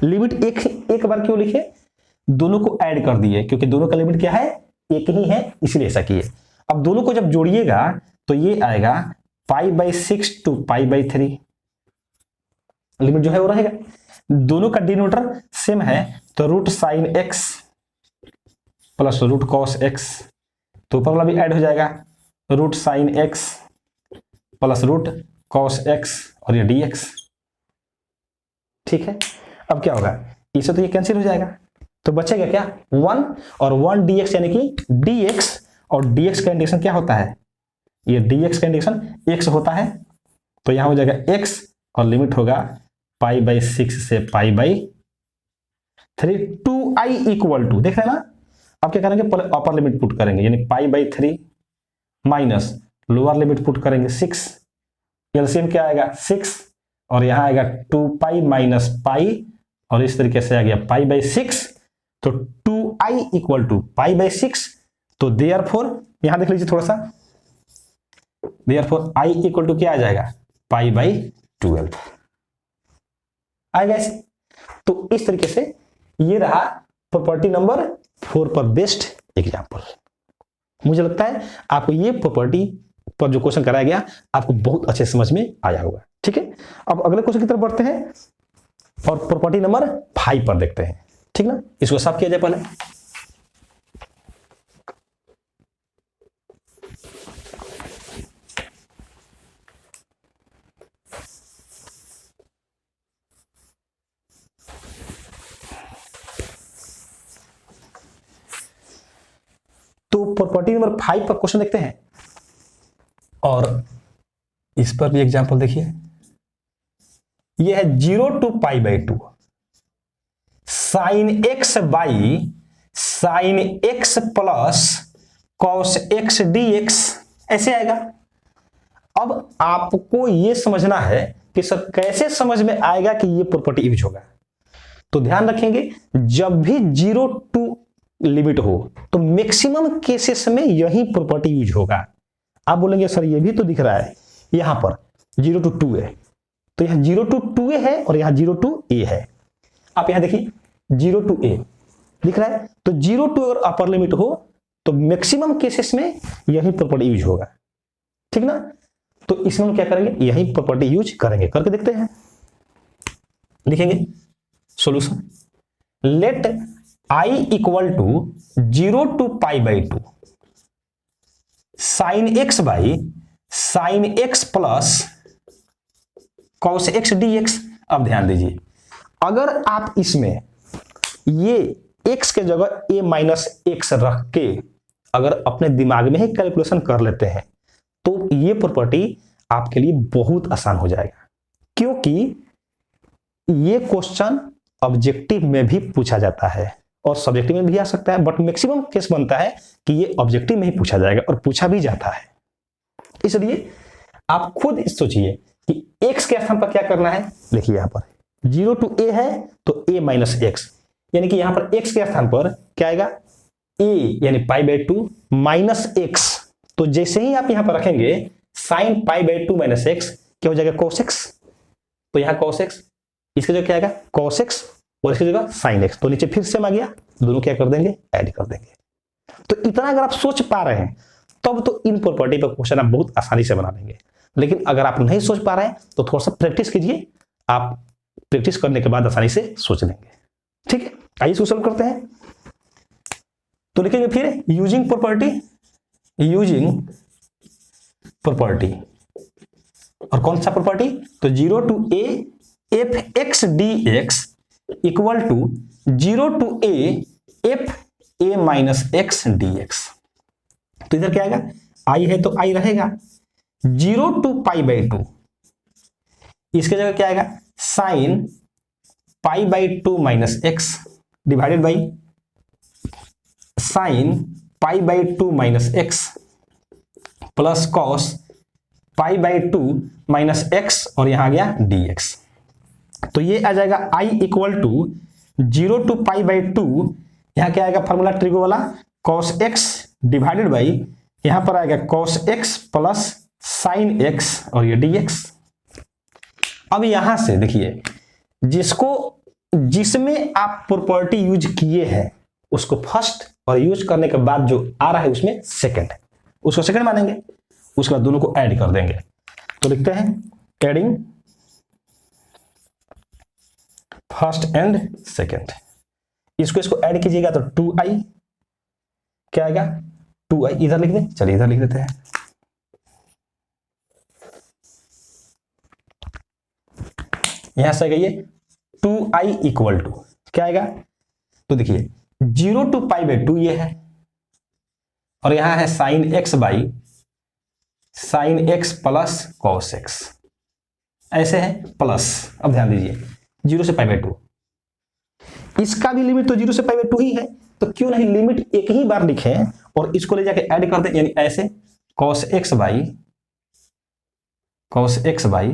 लिमिट एक बार क्यों लिखे, दोनों को ऐड कर दिए, क्योंकि दोनों का लिमिट क्या है, एक ही है, इसलिए ऐसा किए। अब दोनों को जब जोड़िएगा तो ये आएगा π/6 to π/3, लिमिट जो है वो रहेगा। दोनों का डिनोमिनेटर सेम है, तो root sine x plus root cos x, तो ऊपर वाला भी ऐड हो जाएगा, root sine x plus root cos x, और ये dx। ठीक है। अब क्या होगा, इससे तो ये कैंसिल हो जाएगा, तो बचेगा क्या 1 और 1 dx, यानी कि dx, और dx का इंडिकेशन क्या होता है, ये dx का इंडिकेशन x होता है, तो यहां हो जाएगा x, और लिमिट होगा π/6 से π/3। 2i इक्वल टू, देख रहे हैं ना। अब क्या करेंगे, पहले अपर लिमिट पुट करेंगे, यानी π/3 माइनस लोअर लिमिट पुट करेंगे 6, एलसीएम क्या आएगा 6, और यहां आएगा 2π माइनस पाई, और इस तरीके से आ गया π/6, तो 2i इक्वल टू π/6। तो देयरफॉर यहां देख लीजिए थोड़ा सा, देयरफॉर i इक्वल टू क्या आ जाएगा, π/12 आएगा ऐसे। तो इस तरीके से ये रहा प्रॉपर्टी नंबर 4 पर बेस्ड एग्जांपल। मुझे लगता है आपको ये प्रॉपर्टी पर जो क्वेश्चन कराया गया आपको बहुत अच्छे समझ में आया होगा। ठीक है, अब अगले क्वेश्चन की तरफ बढ़ते हैं और प्रॉपर्टी नंबर 5 पर देखते हैं। ठीक ना, इसको साफ किया जाए पहले। तो प्रॉपर्टी नंबर 5 पर क्वेश्चन देखते हैं, और इस पर भी एग्जांपल देखिए। यह है 0 to π/2 sine x by sine x plus cos x dx, ऐसे आएगा। अब आपको यह समझना है कि सर कैसे समझ में आएगा कि यह प्रॉपर्टी यूज होगा। तो ध्यान रखेंगे, जब भी 0 to लिमिट हो तो मैक्सिमम केसेस में यही प्रॉपर्टी यूज होगा। आप बोलेंगे सर ये भी तो दिख रहा है, यहां पर 0 to 2 है, तो यहां 0 to 2a है और यहां 0 to a है। आप यहां देखिए 0 to a दिख रहा है, तो 0 to अगर अपर लिमिट हो तो मैक्सिमम केसेस में यही प्रॉपर्टी यूज होगा। ठीक ना, तो इसमें हम क्या करेंगे, यही प्रॉपर्टी यूज करेंगे। करके देखते हैं, लिखेंगे solution. Let i equal to 0 to π/2 sine x by sine x plus cos x dx। अब ध्यान दीजिए, अगर आप इसमें ये x के जगह a माइनस एक्स रख के अगर अपने दिमाग में ही कैलकुलेशन कर लेते हैं तो ये प्रॉपर्टी आपके लिए बहुत आसान हो जाएगा, क्योंकि ये क्वेश्चन ऑब्जेक्टिव में भी पूछा जाता है और सब्जेक्टिव में भी आ सकता है, बट मैक्सिमम केस बनता है कि ये ऑब्जेक्टिव में ही पूछा जाएगा और पूछा भी जाता है। इसलिए आप खुद सोचिए कि x के स्थान पर क्या करना है। देखिए यहां पर 0 to a है तो a माइनस एक्स, यानी कि यहां पर x के स्थान पर क्या आएगा, a यानी π/2 माइनस एक्स। तो जैसे ही आप यहां पर रखेंगे साइन π/2 माइनस एक्स, क्या हो जाएगा cos x, तो यहां cos x, इसके जगह क्या आएगा cos x और इसकी जगह साइन एक्स, तो नीचे फिर सेम आ गया, दोनों क्या कर देंगे, ऐड कर देंगे। तो इतना अगर आप सोच पा रहे हैं तब तो इन प्रॉपर्टी पर क्वेश्चन आप बहुत आसानी से बना लेंगे। लेकिन अगर आप नहीं सोच पा रहे हैं तो थोड़ा सा प्रैक्टिस कीजिए, आप प्रैक्टिस करने के बाद आसानी से सोच लेंगे। ठीक है, आइए इसको सॉल्व करते हैं। तो लिखेंगे फिर यूजिंग प्रॉपर्टी, और कौन सा प्रॉपर्टी, तो 0 to a f x dx equal to 0 to a f a minus x d x. तो इधर क्या आएगा, आई है तो आई रहेगा, 0 टू पाई बाई 2, इसके जगह क्या आएगा, sign pi by 2 minus x divided by sine pi by 2 minus x plus cos pi by 2 minus x और यहां आ गया डी एक्स। तो ये आ जाएगा I equal to 0 to pi by 2, यहां क्या आएगा फॉर्मूला ट्रिगो वाला, कॉस एक्स डिवाइडेड बाई यहां पर आएगा cos x plus sine x और ये डी एक्स। अब यहां से देखिए, जिसमें आप प्रॉपर्टी यूज किए हैं उसको फर्स्ट और यूज करने के बाद जो आ रहा है उसमें सेकंड है, उसको सेकंड मानेंगे, उसके बाद दोनों को ऐड कर देंगे। तो लिखते हैं एडिंग फर्स्ट एंड सेकंड, इसको ऐड कीजिएगा तो 2i क्या आएगा, 2i इधर लिख दें, चलिए इधर लिख देते हैं, यहां से आएगा ये 2i इक्वल टू क्या आएगा, तो देखिए 0 टू पाई बाई 2 ये है और यहां है sign x by sine x plus cos x, ऐसे है प्लस। अब ध्यान दीजिए 0 से पाई बाई 2, इसका भी लिमिट तो 0 से पाई बाई 2 ही है, तो क्यों नहीं लिमिट एक ही बार लिखें और इसको ले जाके ऐड कर दें, यानी ऐसे cos x by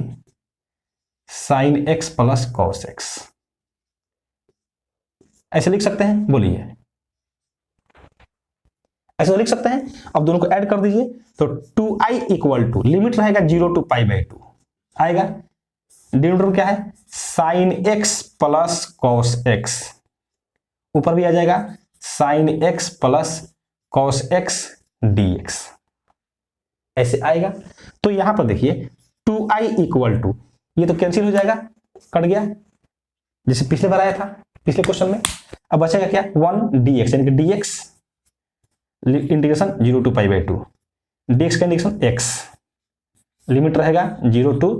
sine x plus cos x, ऐसे लिख सकते हैं, बोलिए ऐसे लिख सकते हैं। अब दोनों को ऐड कर दीजिए तो 2i इक्वल टू लिमिट रहेगा 0 टू पाई बाई 2 आएगा, डिनोमिनेटर क्या है sign x plus cos x, ऊपर भी आ जाएगा sign x plus cos x d x, ऐसे आएगा। तो यहां पर देखिए 2i इक्वल टू, ये तो कैंसिल हो जाएगा, कट गया जैसे पिछले बार आया था पिछले क्वेश्चन में। अब बचेगा क्या 1 dx, यानी कि dx integration 0 to pi by 2, dx का इंटीग्रेशन x, लिमिट रहेगा 0 टू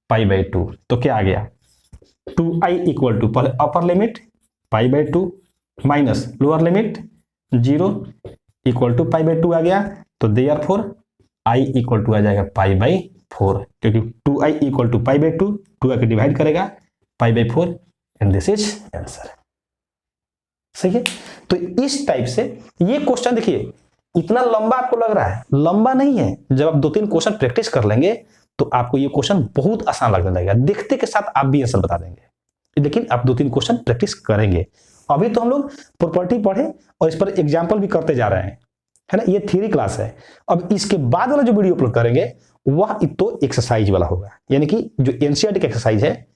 पाई बाई 2, तो क्या आ गया 2i इक्वल टू पहले upper limit pi by 2 minus lower limit 0 equal to pi by 2 आ गया, तो देयरफॉर i इक्वल टू आ जाएगा पाई बाई 4, क्योंकि 2i equal to pi by 2, 2 आके डिवाइड करेगा पाई by 4 and this is answer. सही है। तो इस टाइप से ये क्वेश्चन देखिए इतना लंबा आपको लग रहा है, लंबा नहीं है, जब आप 2-3 क्वेश्चन प्रैक्टिस कर लेंगे तो आपको ये क्वेश्चन बहुत आसान लगने लगेगा, देखते के साथ आप भी आंसर बता देंगे, लेकिन आप 2-3 क्वेश्चन प्रैक्टिस करेंगे। अभी तो हम लोग प्रॉपर्टी पढ़े और इस पर एग्जाम्पल भी करते जा रहे हैं, है ना, ये थ्योरी क्लास है। अब इसके बाद वाला जो वीडियो अपलोड करेंगे वह तो एक्सरसाइज वाला होगा, यानी कि जो एनसीईआरटी का एक्सरसाइज है,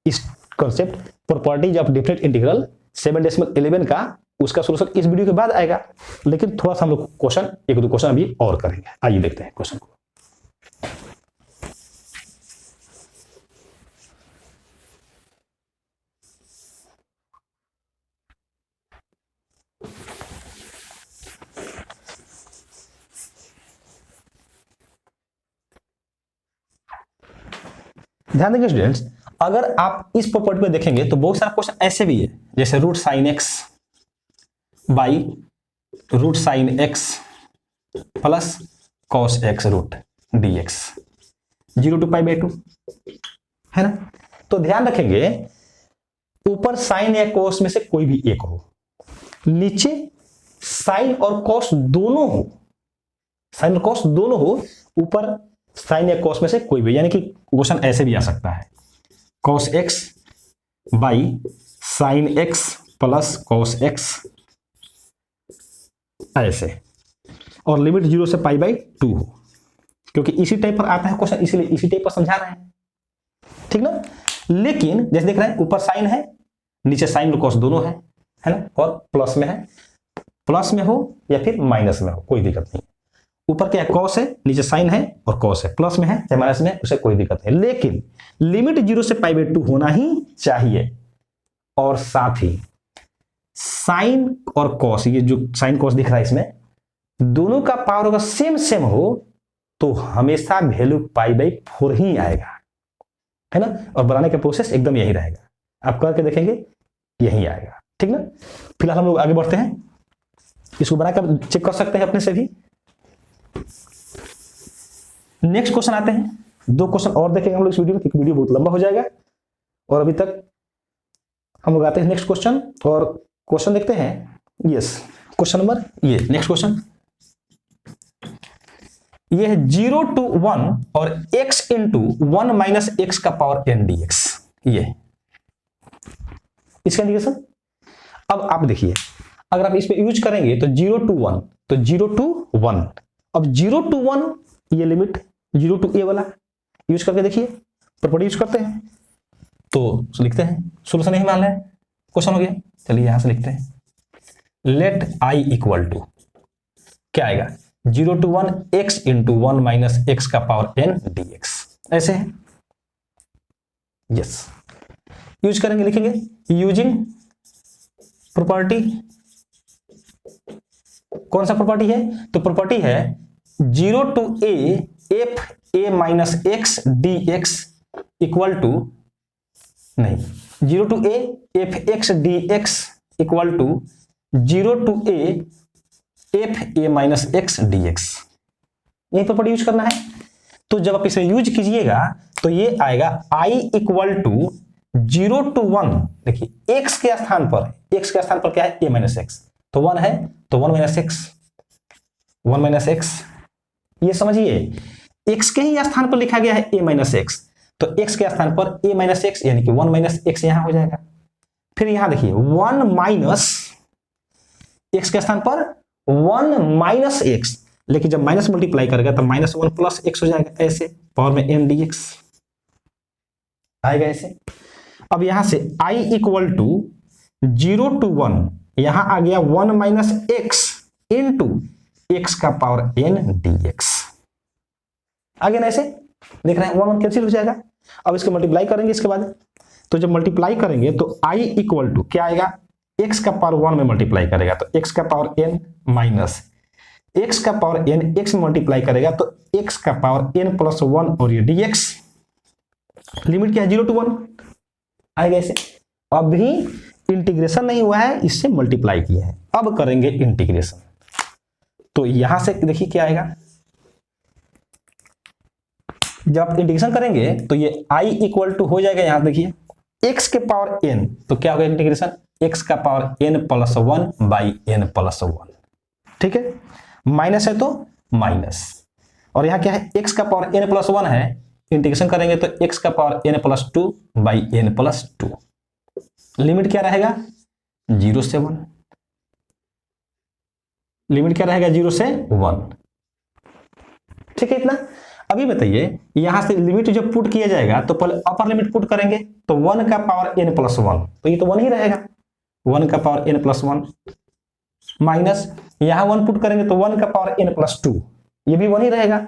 इस concept properties of different integral 7.11 का, उसका सॉल्यूशन इस वीडियो के बाद आएगा। लेकिन थोड़ा सा हम लोग क्वेश्चन 1-2 क्वेश्चन अभी और करेंगे, आइए देखते हैं क्वेश्चन को। ध्यान देंगे स्टूडेंट्स, अगर आप इस प्रॉपर्टी में देखेंगे तो बहुत सारा क्वेश्चन ऐसे भी है, जैसे root sine x by root sine x plus cos x root d x 0 to pi by 2, है ना। तो ध्यान रखेंगे ऊपर साइन या कॉस में से कोई भी एक हो, नीचे साइन और कॉस दोनों हो, साइन और कॉस दोनों हो, ऊपर साइन या कॉस में से कोई भी, यानी कि क्वेश्चन ऐसे भी आ सकता है cos x by sine x plus cos x, ऐसे, और लिमिट 0 से पाई बाई 2 हो, क्योंकि इसी टाइप पर आता है क्वेश्चन, इसलिए इसी टाइप पर समझा रहे हैं, ठीक ना। लेकिन जैसे देख रहे हैं ऊपर साइन है, नीचे साइन और कॉस दोनों है ना, और प्लस में है, प्लस में हो या फिर माइनस में हो कोई दिक्कत नहीं, ऊपर क्या कॉस है, नीचे साइन है और कॉस है, प्लस में है या माइनस में है, उसे कोई दिक्कत नहीं, लेकिन लिमिट 0 से पाई बाई 2 होना ही चाहिए। और साथ ही साइन और कॉस, ये जो साइन कॉस दिख रहा है इसमें दोनों का पावर अगर सेम हो तो हमेशा वैल्यू पाई बाई 4 ही आएगा, है ना। और बनाने का प्रोसेस एकदम यही रहेगा, आप करके देखेंगे यही आएगा। ठीक ना, फिलहाल हम लोग आगे बढ़ते हैं, इसको बनाकर चेक कर सकते हैं अपने से भी। नेक्स्ट क्वेश्चन आते हैं, 2 क्वेश्चन और देखेंगे हम लोग इस वीडियो में, क्योंकि वीडियो बहुत लंबा हो जाएगा और अभी तक हम लोग आते हैं नेक्स्ट क्वेश्चन। और क्वेश्चन देखते हैं, यस क्वेश्चन नंबर, ये नेक्स्ट क्वेश्चन ये है 0 to 1 और x इंटू 1 माइनस एक्स का पावर n dx, ये इसका इंटीग्रेशन। अब आप देखिए, अगर आप इस पे यूज करेंगे तो 0 to 1, तो 0 to 1, अब 0 to 1 ये लिमिट 0 to a वाला यूज करके देखिए, प्रॉपर्टी यूज करते हैं तो लिखते हैं, सोल्यूशन नहीं मान रहे हैं, क्वेश्चन हो गया। चलिए यहां से लिखते हैं, लेट i इक्वल टू क्या आएगा, 0 to 1 x into 1 minus x का पावर n dx, ऐसे है। यस, यूज करेंगे, लिखेंगे यूजिंग प्रॉपर्टी, कौन सा प्रॉपर्टी है, तो प्रॉपर्टी है 0 to a f a minus x d x equal to, नहीं 0 to a f x d x equal to 0 to a f a minus x d x, यही property use करना है। तो जब आप इसे यूज कीजिएगा तो ये आएगा i इक्वल टू 0 to 1, देखिए x के स्थान पर क्या है, a माइनस एक्स, तो 1 है तो 1 माइनस एक्स, ये समझिए x के ही स्थान पर लिखा गया है a माइनस एक्स, तो x के स्थान पर a माइनस एक्स यानी कि 1 माइनस एक्स यहां हो जाएगा। फिर यहां देखिए 1 माइनस x के स्थान पर 1 माइनस एक्स, लेकिन जब माइनस मल्टीप्लाई करेगा तो -1 प्लस एक्स हो जाएगा, ऐसे पावर में n dx आएगा ऐसे। अब यहां से i इक्वल टू 0 to 1, यहां आ गया 1 माइनस एक्स इंटू एक्स का पावर n dx, आगे ना ऐसे देख रहे हैं, 1 कैंसिल हो जाएगा। अब इसको मल्टीप्लाई करेंगे इसके बाद, तो जब मल्टीप्लाई करेंगे तो i इक्वल टू क्या आएगा, x का पावर 1 में मल्टीप्लाई करेगा तो x का पावर n माइनस x का पावर n, x में मल्टीप्लाई करेगा तो x का पावर n प्लस 1 और ये dx, लिमिट क्या है 0 to 1 आएगा ऐसे। अभी इंटीग्रेशन नहीं हुआ है, इससे मल्टीप्लाई किया है, अब करेंगे इंटीग्रेशन, तो यहां से देखिए क्या आएगा, जब आप इंटीग्रेशन करेंगे तो ये i इक्वल टू हो जाएगा, यहां देखिए x के पावर n, तो क्या होगा इंटीग्रेशन, x का power n plus 1 by n plus 1, ठीक है, माइनस है तो माइनस, और यहां क्या है x का पावर n प्लस 1 है, इंटीग्रेशन करेंगे तो x का power n plus 2 by n plus 2, limit क्या रहेगा 0 से 1, लिमिट क्या रहेगा 0 से 1, ठीक है इतना। अभी बताइए यहां से लिमिट जब पुट किया जाएगा तो पहले अपर लिमिट पुट करेंगे तो 1 का पावर n प्लस 1, तो ये तो 1 ही रहेगा, 1 का पावर n प्लस 1 माइनस यहां 1 पुट करेंगे तो 1 का पावर n प्लस 2, ये भी 1 ही रहेगा,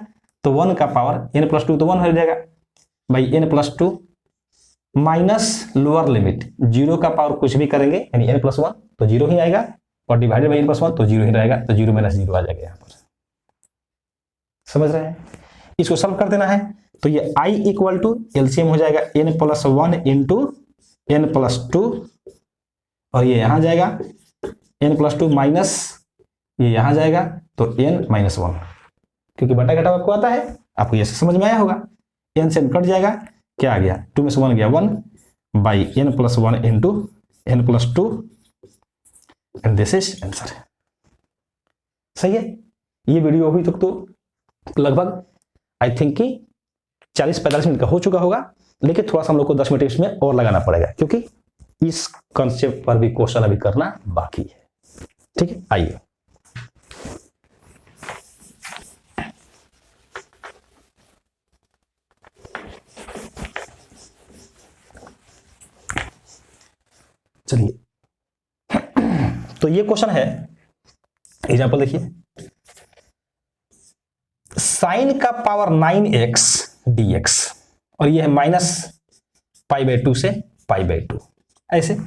तो 1 का पावर n प्लस 2 तो 1 हो जाएगा भाई n plus 2 minus lower limit 0 का पावर कुछ भी करेंगे यानी n प्लस 1 तो 0 ही आएगा, और डिवाइडेड बाई n प्लस 1 तो 0 ही रहेगा, तो 0 माइनस 0 आ जाएगा यहां पर, समझ रहे हैं। इसको सॉल्व कर देना है तो ये i इक्वल टू एलसीएम हो जाएगा n plus 1 into n plus 2, और ये यहां जाएगा n प्लस 2 माइनस ये यहां जाएगा तो n माइनस 1, क्योंकि बटा घटा आपको आता है, आपको ये समझ में आया होगा, n से n कट जाएगा, क्या आ गया 2 में से 1 गया 1 by n plus 1 into n plus 2, and this is answer. सही है, ये वीडियो अभी तक तो लगभग आई थिंक कि 40-45 मिनट का हो चुका होगा, लेकिन थोड़ा सा हम लोग को 10 मिनट इसमें और लगाना पड़ेगा, क्योंकि इस कॉन्सेप्ट पर भी क्वेश्चन अभी करना बाकी है, ठीक है। आइए चलिए, तो ये क्वेश्चन है, एग्जांपल देखिए, साइन का पावर 9x dx, और ये है माइनस π/2 से π/2, ऐसे।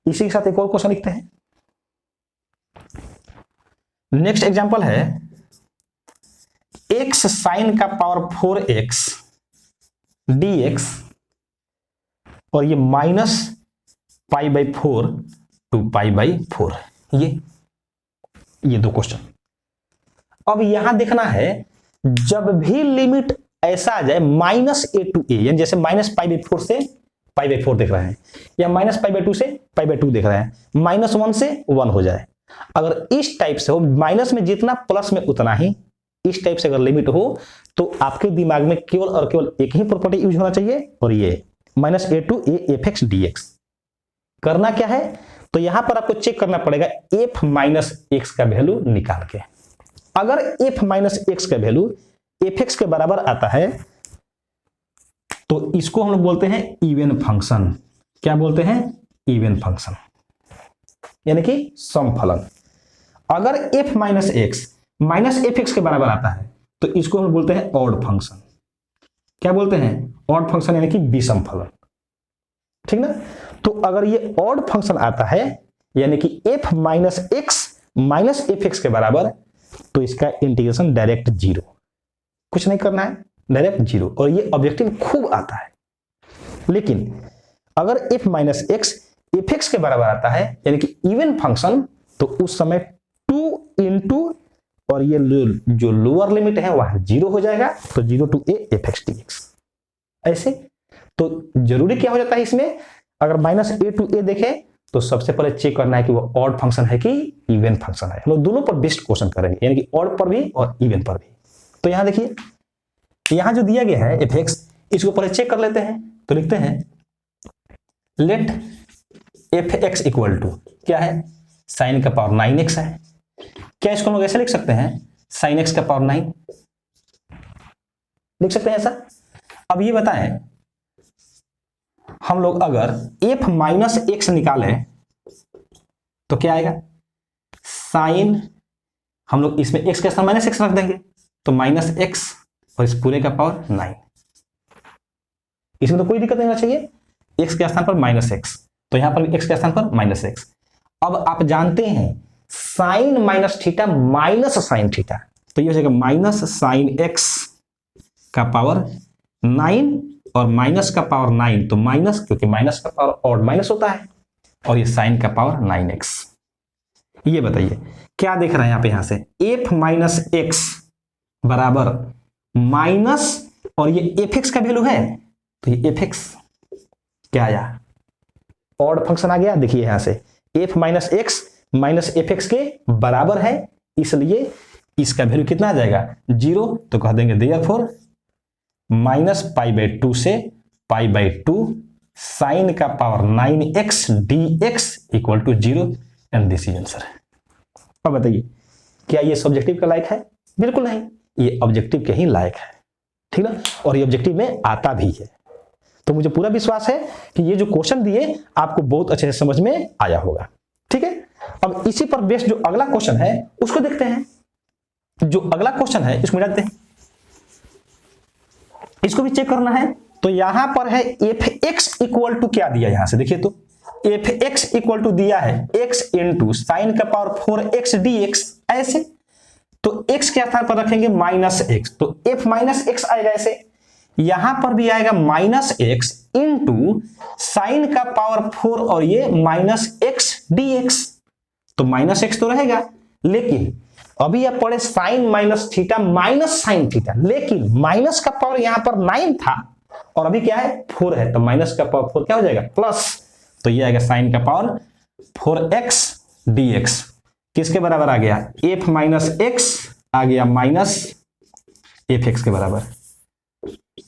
इसी के साथ एक और क्वेश्चन लिखते हैं। नेक्स्ट एग्जांपल है x साइन का पावर 4x dx, और ये माइनस π/4 to π/4, ये दो क्वेश्चन। अब यहां देखना है जब भी लिमिट ऐसा आ जाए -a to a, यानी जैसे -π/4 से π/4 देख रहे हैं, या -π/2 से π/2 देख रहे हैं, -1 से 1 हो जाए, अगर इस टाइप से हो, माइनस में जितना प्लस में उतना ही, इस टाइप से अगर लिमिट हो तो आपके दिमाग में केवल और केवल एक ही प्रॉपर्टी यूज होना चाहिए, और ये -a to a f(x) dx। करना क्या है, तो यहां पर आपको चेक करना पड़ेगा f माइनस x का वैल्यू निकाल के। अगर f माइनस x का वैल्यू fx के बराबर आता है तो इसको हम लोग बोलते हैं इवन फंक्शन। क्या बोलते हैं? इवन फंक्शन, यानी कि समफलन। अगर f minus x minus fx के बराबर आता है तो इसको हम बोलते हैं ऑड फंक्शन। क्या बोलते हैं? ऑड फंक्शन, यानी कि विषम फलन। ठीक ना? तो अगर ये ऑड फंक्शन आता है यानी कि f minus x minus fx के बराबर, तो इसका इंटीग्रेशन डायरेक्ट 0, कुछ नहीं करना है, डायरेक्ट 0, और ये ऑब्जेक्टिव खूब आता है। लेकिन अगर f माइनस x fx के बराबर आता है यानी कि इवन फंक्शन, तो उस समय 2 इंटू और ये जो लोअर लिमिट है वह 0 हो जाएगा, तो 0 to a fx dx। ऐसे तो जरूरी क्या हो जाता है इसमें, अगर -a to a देखें तो सबसे पहले चेक करना है कि वो ऑड फंक्शन है कि इवन फंक्शन है। हम लोग दोनों पर बेस्ट क्वेश्चन करेंगे, यानी कि ऑड पर भी और इवन पर भी। तो यहां देखिए, यहां जो दिया गया है fx, इसको पहले चेक कर लेते हैं। तो लिखते हैं लेट fx इक्वल टू क्या है, साइन का पावर 9x है। क्या इसको हम लोग ऐसे लिख सकते हैं, साइन x का पावर 9 लिख सकते हैं ऐसा। अब ये बताएं, हम लोग अगर f माइनस x निकालें तो क्या आएगा, साइन, हम लोग इसमें x के स्थान -x रख देंगे तो -x और इस पूरे का पावर 9। इसमें तो कोई दिक्कत नहीं होना चाहिए, x के स्थान पर -x, तो यहां पर x के स्थान पर -x। अब आप जानते हैं sine minus theta minus sine theta, तो ये हो जाएगा माइनस साइन x का पावर 9 और माइनस का पावर 9, तो माइनस, क्योंकि माइनस का पावर ऑड माइनस होता है, और ये साइन का पावर 9x। ये बताइए क्या देख रहे हैं यहाँ पे, यहां से f माइनस x बराबर माइनस, और ये fx का वैल्यू है, तो ये fx क्या आया, ऑड फंक्शन आ गया। देखिए यहां से f minus x minus fx के बराबर है, इसलिए इसका वैल्यू कितना आ जाएगा, 0। तो कह देंगे देयरफॉर -π/2 से π/2 साइन का power 9x dx equal to 0, and this is answer. अब बताइए क्या ये सब्जेक्टिव का लायक है? बिल्कुल नहीं, ये ऑब्जेक्टिव के ही लायक है। ठीक ना? और ये ऑब्जेक्टिव में आता भी है। तो मुझे पूरा विश्वास है कि ये जो क्वेश्चन दिए आपको बहुत अच्छे से समझ में आया होगा। ठीक है, अब इसी पर बेस्ड जो अगला क्वेश्चन है उसको देखते हैं। जो अगला क्वेश्चन है इसको मिलाते हैं, इसको भी चेक करना है। तो यहां पर है fx इक्वल टू क्या दिया, यहां से देखिए तो fx इक्वल टू दिया है x इंटू साइन का पावर 4x dx, ऐसे। तो x के स्थान पर रखेंगे -x, तो f माइनस x आएगा ऐसे। यहां पर भी आएगा -x इंटू साइन का पावर 4 और ये -x dx, तो -x तो रहेगा, लेकिन अभी आप पढ़े sine minus theta minus sine theta, लेकिन माइनस का पावर यहां पर 9 था और अभी क्या है 4 है, तो माइनस का पावर 4 क्या हो जाएगा, प्लस। तो ये आएगा साइन का पावर 4x dx, किसके बराबर आ गया, f माइनस x आ गया माइनस fx के बराबर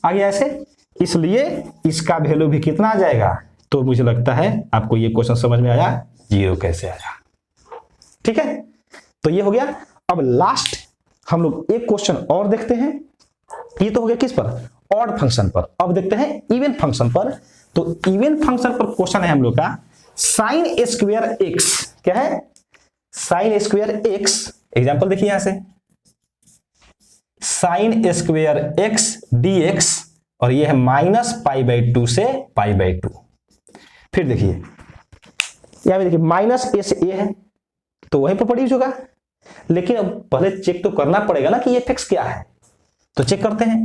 आ गया ऐसे। इसलिए इसका वैल्यू भी कितना आ जाएगा, तो मुझे लगता है आपको ये क्वेश्चन समझ में आया, 0 कैसे आया। ठीक है, तो ये हो गया। अब लास्ट हम लोग एक क्वेश्चन और देखते हैं। ये तो हो गया किस पर, ऑड फंक्शन पर। अब देखते हैं इवन फंक्शन पर। तो इवन फंक्शन पर क्वेश्चन है हम लोग का साइन स्क्वायर एक्स, क्या है, साइन स्क्वायर एक्स। एग्जांपल देखिए यहां से साइन स्क्वायर एक्स dx, और ये है -π/2 से π/2। फिर देखिए यहां पे देखिए माइनस a से a है, तो वही प्रॉपर्टी यूज होगा, लेकिन अब पहले चेक तो करना पड़ेगा ना कि ये fx क्या है। तो चेक करते हैं,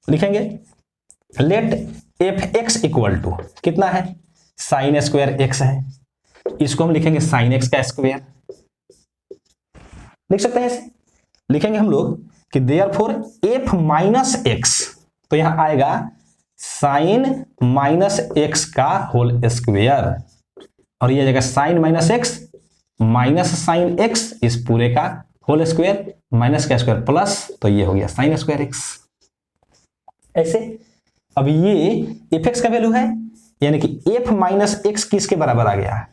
लिखेंगे लेट fx इक्वल टू कितना है, साइन स्क्वायर एक्स है, इसको हम लिखेंगे साइन एक्स का स्क्वायर, लिख सकते हैं ऐसे। लिखेंगे हम लोग कि देयरफॉर एफ माइनस एक्स, तो यहां आएगा साइन माइनस एक्स का होल स्क्वायर, और ये जगह sine minus x minus sine x, इस पूरे का होल स्क्वायर माइनस का स्क्वायर प्लस, तो ये हो गया साइन स्क्वायर एक्स ऐसे। अब ये एफ एक्स का वैल्यू है, यानी कि एफ माइनस एक्स किसके बराबर आ गया,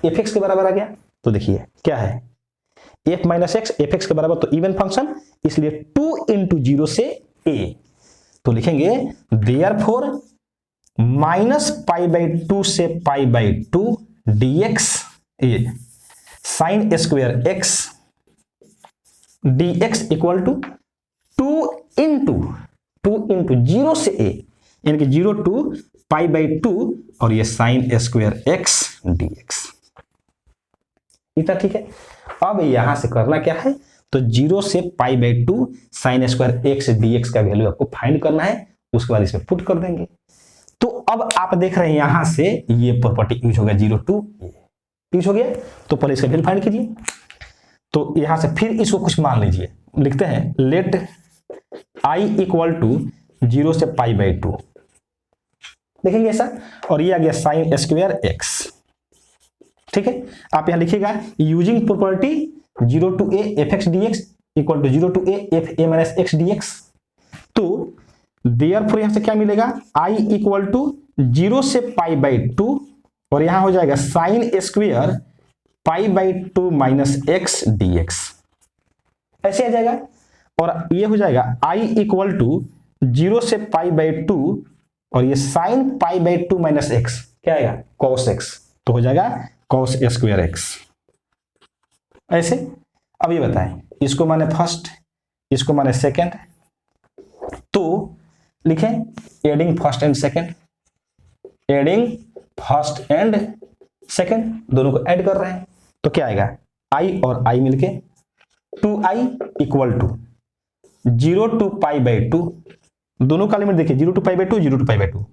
एफ एक्स के बराबर आ गया। तो देखिए क्या है, F minus x F x के बराबर, तो इवन फंक्शन, इसलिए 2 इंटू 0 से a, तो लिखेंगे देयरफॉर माइनस पाई बाई 2 से pi by 2 dx a sine square x dx equal to 2 into 0 से a, यानी कि 0 टू पाई बाई 2, और ये साइन स्क्वायर एक्स dx, इतना ठीक है। अब यहां से करना क्या है, तो 0 से pi by 2 sign square x dx का वैल्यू आपको फाइंड करना है, उसके बाद इसमें पुट कर देंगे। तो अब आप देख रहे हैं यहां से ये प्रॉपर्टी यूज होगा, 0 टू यूज हो गया, तो पहले इसका वैल्यू फाइंड कीजिए। तो यहां से फिर इसको कुछ मान लीजिए, लिखते हैं लेट आई इक्वल टू 0 से पाई बाई 2, देखेंगे ऐसा, और ये आ गया साइन स्क्वायर एक्स, ठीक है। आप यहां लिखिएगा using property 0 to a f x d x equal to 0 to a f a minus x d x. तो देयरफॉर यहां से क्या मिलेगा, आई इक्वल टू 0 से पाई बाई 2, और यहां हो जाएगा sine square pi by 2 minus x d x, ऐसे आ जाएगा। और ये हो जाएगा आई इक्वल टू 0 से पाई बाई 2, और ये sign pi by 2 minus x क्या आएगा, कॉस एक्स, तो हो जाएगा कॉस स्क्वायर एक्स ऐसे। अब ये बताएं, इसको माने फर्स्ट, इसको माने सेकंड, तो लिखें adding first and second, adding first and second, दोनों को ऐड कर रहे हैं, तो क्या आएगा, आई और आई मिलके 2i equal to 0 to pi by 2, दोनों का लिमिट देखिए 0 to pi by 2 0 to pi by 2,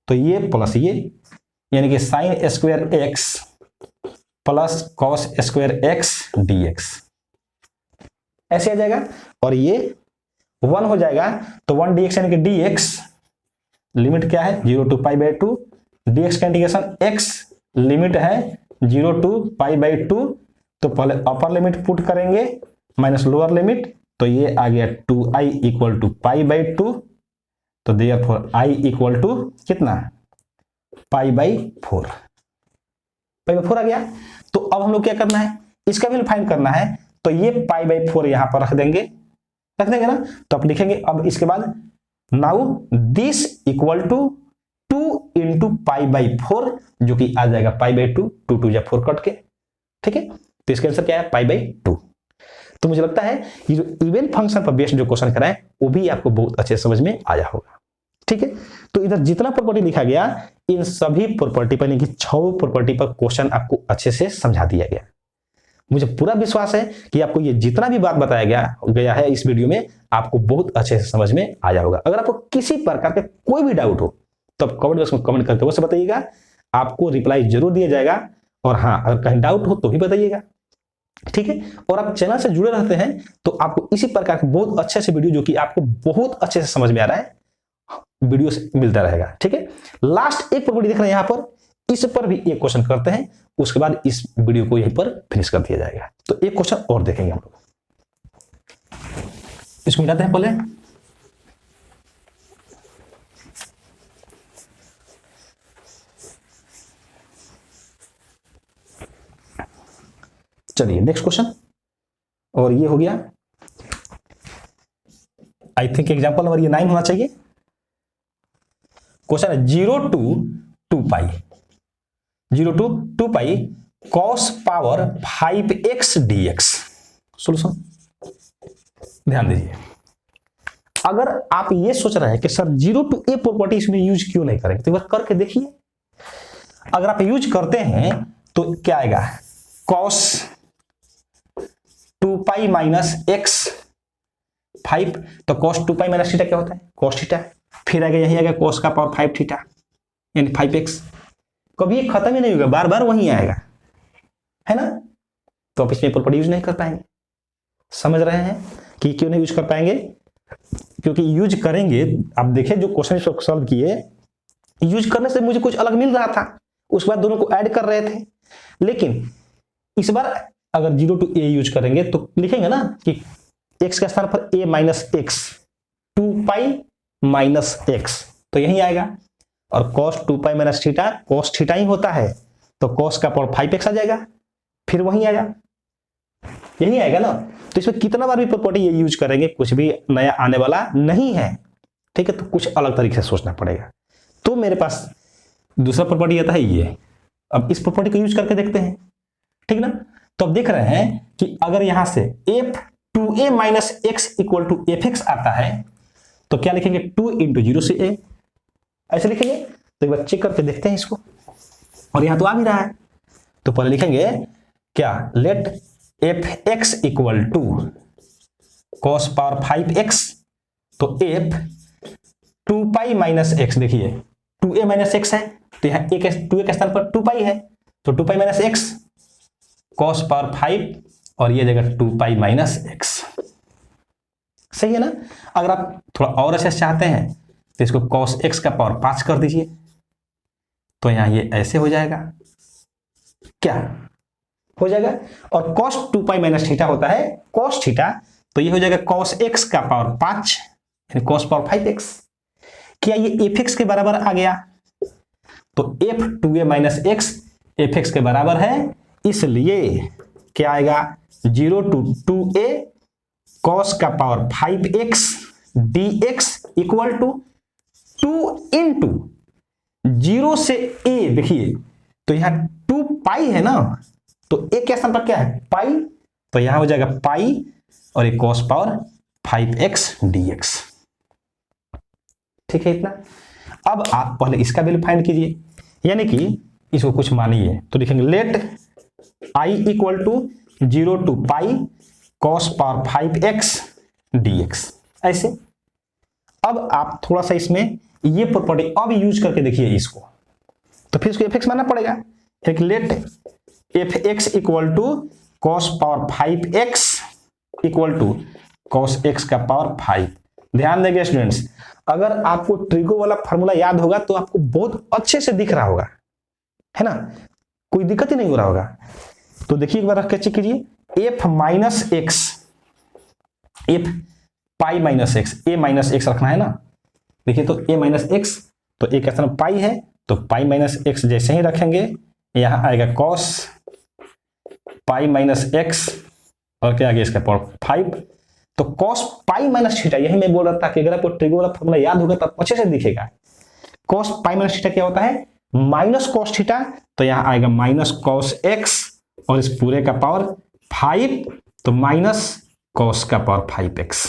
तो ये प्लस ये, यानी कि sine square x plus cos square x dx ऐसे आ जाएगा। और ये 1 हो जाएगा, तो 1 dx यानी कि dx लिमिट क्या है 0 टू पाई बाई 2, dx का इंटीग्रेशन x लिमिट है 0 टू पाई बाई 2, तो पहले अपर लिमिट पुट करेंगे माइनस लोअर लिमिट, तो ये आ गया 2i equal to pi by 2, तो देयरफॉर i इक्वल टू कितना, पाई बाई 4, पाई बाई 4 आ गया। तो अब हम लोग क्या करना है, इसका वैल्यू फाइंड करना है, तो ये पाई बाई 4 यहां पर रख देंगे ना, तो आप लिखेंगे अब इसके बाद now this equal to 2 into pi by 4, जो कि आ जाएगा पाई बाई 2, 2 2 जा 4 कट के, ठीक है। तो इसका आंसर क्या है, पाई बाई 2। तो मुझे लगता है ये जो इवन फंक्शन पर बेस्ड जो क्वेश्चन कराएं वो भी आपको बहुत अच्छे समझ में आया होगा, ठीक है। तो इधर जितना प्रॉपर्टी लिखा गया, इन सभी प्रॉपर्टी पर यानी कि 6 प्रॉपर्टी पर क्वेश्चन आपको अच्छे से समझा दिया गया। मुझे पूरा विश्वास है कि आपको ये जितना भी बात बताया गया है इस वीडियो में, आपको बहुत अच्छे से समझ में आया होगा। अगर आपको किसी प्रकार का कोई भी डाउट हो तो आप कमेंट बॉक्स में कमेंट करके अवश्य बताइएगा, आपको रिप्लाई जरूर दिया जाएगा। और हाँ, अगर कहीं डाउट हो तो भी बताइएगा, ठीक है। और आप चैनल से जुड़े रहते हैं तो आपको इसी प्रकार के बहुत अच्छे से वीडियो, जो कि आपको बहुत अच्छे से समझ में आ रहा है, वीडियो से मिलता रहेगा, ठीक है। लास्ट एक प्रॉपर्टी देख रहे हैं यहां पर, इस पर भी एक क्वेश्चन करते हैं, उसके बाद इस वीडियो को यहीं पर फिनिश कर दिया जाएगा। तो एक क्वेश्चन और देखेंगे हम लोग, इसको मिलाते हैं पहले। चलिए नेक्स्ट क्वेश्चन, और ये हो गया आई थिंक एग्जांपल नंबर ये 9 होना चाहिए। क्वेश्चन है 0 टू 2 पाई, 0 to 2 pi cos power 5x dx। Solution ध्यान दीजिए, अगर आप ये सोच रहे हैं कि सर 0 टू a प्रॉपर्टी इसमें यूज क्यों नहीं करेंगे, तो एक बार करके देखिए। अगर आप यूज करते हैं तो क्या आएगा, कॉस 2 पाई माइनस एक्स 5, तो कॉस 2 पाई माइनस थीटा क्या होता है, कॉस थीटा। फिर आगे यही आएगा कॉस का पावर 5 थीटा यानी 5x, कभी ये खत्म ही नहीं होगा, बार बार वही आएगा, है ना। तो आप इसमें प्रॉपर्टी यूज नहीं कर पाएंगे। समझ रहे हैं कि क्यों नहीं यूज कर पाएंगे? क्योंकि यूज करेंगे, आप देखिए जो क्वेश्चन सॉल्व किए, यूज करने से मुझे कुछ अलग मिल रहा था, उसके बाद दोनों को ऐड कर रहे थे। लेकिन इस बार अगर 0 to a यूज करेंगे तो लिखेंगे ना कि x के स्थान पर a minus x 2 pi minus x, तो यही आएगा। और cos 2 pi minus theta cos theta ही होता है, तो cos का पावर 5x आ जाएगा, फिर वही आएगा, यही आएगा ना। तो इसमें कितना बार भी प्रॉपर्टी ये यूज करेंगे, कुछ भी नया आने वाला नहीं है, ठीक है। तो कुछ अलग तरीके से सोचना पड़ेगा। तो मेरे पास दूसरा प्रॉपर्टी आता है ये। अब इस प्रॉपर्टी को यूज करके देखते हैं, ठीक ना। तो अब देख रहे हैं कि अगर यहां से f2a minus x equal to fx आता है, तो क्या लिखेंगे 2 इंटू 0 से a, ऐसे लिखेंगे। तो एक बार चेक करके देखते हैं इसको, और यहां तो आ भी रहा है। तो पहले लिखेंगे क्या, let fx equal to cos power 5x, तो f 2 पाई माइनस एक्स, देखिए 2a माइनस एक्स है, तो यहाँ 2a के स्थान पर 2 पाई है, तो 2 pi minus x cos power 5, और ये जगह 2 पाई माइनस एक्स। सही है ना। अगर आप थोड़ा और अच्छे से चाहते हैं तो इसको cos x का पावर 5 कर दीजिए, तो यहां ये ऐसे हो जाएगा, क्या हो जाएगा। और cos 2 पाई माइनस थीटा होता है cos थीटा, तो ये हो जाएगा cos x का पावर 5 यानी cos पावर 5x। क्या ये fx के बराबर आ गया? तो f2a माइनस एक्स fx के बराबर है, इसलिए क्या आएगा 0 to 2a cos का power 5x dx equal to 2 into 0 से a, देखिए तो यहां 2 पाई है ना, तो a के स्थान पर क्या है पाई, तो यहां हो जाएगा पाई और ये cos पावर 5x dx। ठीक है इतना। अब आप पहले इसका वैल्यू फाइंड कीजिए, यानी कि इसको कुछ मानिए, तो लिखेंगे let i equal to 0 to pi cos power 5x dx, ऐसे। अब आप थोड़ा सा इसमें ये प्रॉपर्टी अब यूज करके देखिए इसको, तो फिर इसको fx मानना पड़ेगा। एक let fx equal to cos power 5x equal to cos x का पावर 5। ध्यान देंगे स्टूडेंट्स, अगर आपको ट्रिगो वाला फॉर्मूला याद होगा तो आपको बहुत अच्छे से दिख रहा होगा, है ना, कोई दिक्कत ही नहीं हो रहा होगा। तो देखिए एक बार रख के चेक कीजिए, f minus x, f pi minus x, a minus x रखना है ना। देखिए तो a माइनस एक्स, तो a का स्थान पाई है, तो पाई माइनस एक्स जैसे ही रखेंगे यहां आएगा cos पाई माइनस एक्स, और क्या आ गया इसका पावर 5, तो cos पाई माइनस थीटा, यही मैं बोल रहा था कि अगर आपको ट्रिगो वाला फॉर्मूला याद होगा तब अच्छे से दिखेगा। cos पाई माइनस थीटा क्या होता है माइनस cos थीटा, तो यहां आएगा माइनस cos x और इस पूरे का पावर 5, तो माइनस cos का पावर 5x,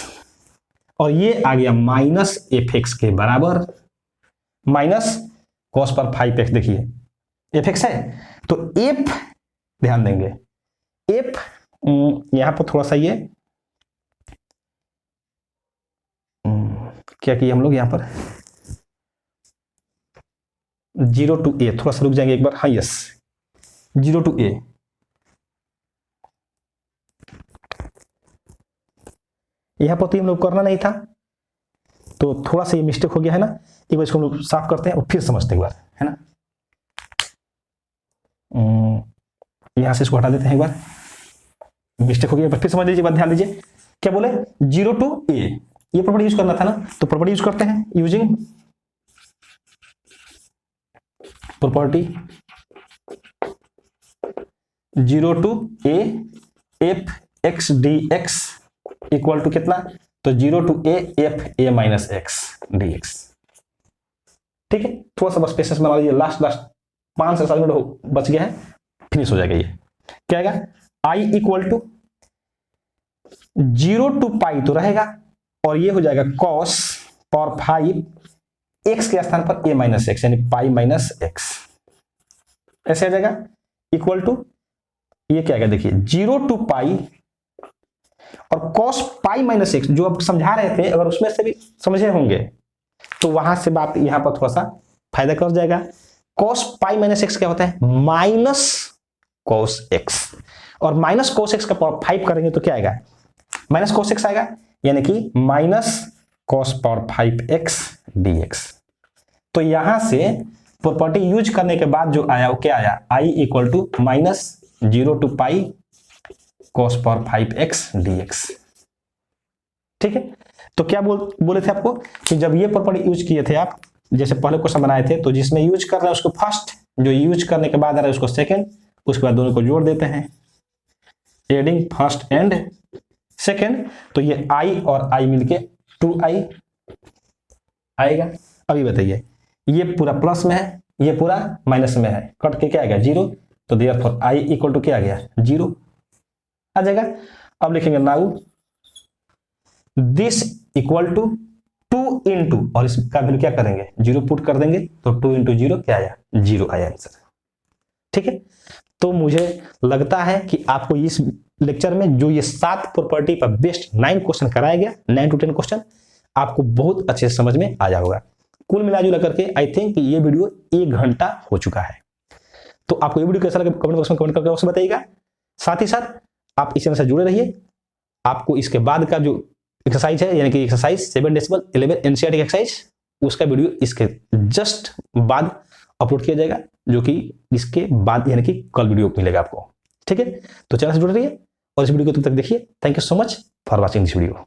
और ये आ गया माइनस fx के बराबर, माइनस cos पर 5x, देखिए fx है, तो f ध्यान देंगे f यहां पर थोड़ा सा ये क्या किया हम लोग यहां पर 0 टू a, थोड़ा सा रुक जाएंगे एक बार, हाँ यस 0 टू a, यहां पर तो हम लोग करना नहीं था, तो थोड़ा सा ये मिस्टेक हो गया है ना। एक बार इसको हम लोग साफ करते हैं और फिर समझते हैं एक बार, है ना। यहां से इसको हटा देते हैं, एक बार मिस्टेक हो गया, फिर समझ लीजिए, बात ध्यान दीजिए। क्या बोले 0 टू a, ये प्रॉपर्टी यूज करना था ना, तो प्रॉपर्टी यूज करते हैं, using property 0 to a f x dx equal to कितना, तो 0 to a f a minus x dx। ठीक है, थोड़ा सा बस पेशेंस बना लीजिए, लास्ट 5 से 7 मिनट बच गया है, फिनिश हो जाएगा। ये क्या आएगा i इक्वल टू 0 टू पाई तो रहेगा, और ये हो जाएगा cos पावर 5 x के स्थान पर a माइनस एक्स यानी पाई माइनस एक्स, ऐसे आ जाएगा इक्वल टू ये क्या आएगा, देखिए 0 टू पाई और cos पाई माइनस एक्स जो आप समझा रहे थे, अगर उसमें से भी समझे होंगे तो वहां से बात यहां पर थोड़ा सा फायदा कर जाएगा। cos पाई माइनस एक्स क्या होता है? माइनस cos एक्स, और माइनस cos एक्स का पावर 5 करेंगे तो क्या आएगा? माइनस cos एक्स आएगा, यानी कि minus cos power 5x dx। तो यहां से प्रॉपर्टी यूज करने के बाद जो आया वो क्या आया? I equal to minus 0 to pi cos power 5x dx। ठीक है, तो क्या बोले थे आपको कि जब ये प्रॉपर्टी यूज किए थे आप, जैसे पहले क्वेश्चन बनाए थे, तो जिसमें यूज कर रहे हैं उसको फर्स्ट, जो यूज करने के बाद आ रहा है उसको सेकंड, उसके बाद दोनों को जोड़ देते हैं, एडिंग फर्स्ट एंड सेकंड, तो ये I और I मिलके 2I आएगा। अभी बताइए, ये पूरा प्लस में है, ये पूरा माइनस में है, कट के क्या आएगा? 0, तो देयरफॉर I इक्वल टू क्या आ गया? 0 आ जाएगा। अब लिखेंगे now this equal to 2 into, और इसका वैल्यू क्या करेंगे? 0 पुट कर देंगे, तो 2 इंटू 0 क्या आया? 0 आया आंसर। ठीक है, तो मुझे लगता है कि आपको इस लेक्चर में जो ये 7 प्रॉपर्टी पर बेस्ट 9 क्वेश्चन कराया गया, 9 to 10 क्वेश्चन आपको बहुत अच्छे से समझ में आ जाएगा। कुल मिलाजुला करके आई थिंक ये वीडियो 1 घंटा हो चुका है। तो आपको ये वीडियो कैसा लगा कमेंट बॉक्स में कमेंट करके अवश्य बताइएगा। साथ ही साथ आप इस चैनल से जुड़े रहिए। आपको इसके बाद का जो एक्सरसाइज है, यानी कि एक्सरसाइज 7 डेसिमल 11 एनसीईआरटी एक्सरसाइज, उसका वीडियो इसके जस्ट बाद अपलोड किया जाएगा, जो कि इसके बाद यानी कि कल वीडियो मिलेगा आपको। ठीक है, तो चैनल से जुड़े रहिए और इस वीडियो को तुम तक देखिए। Thank you so much for watching this video.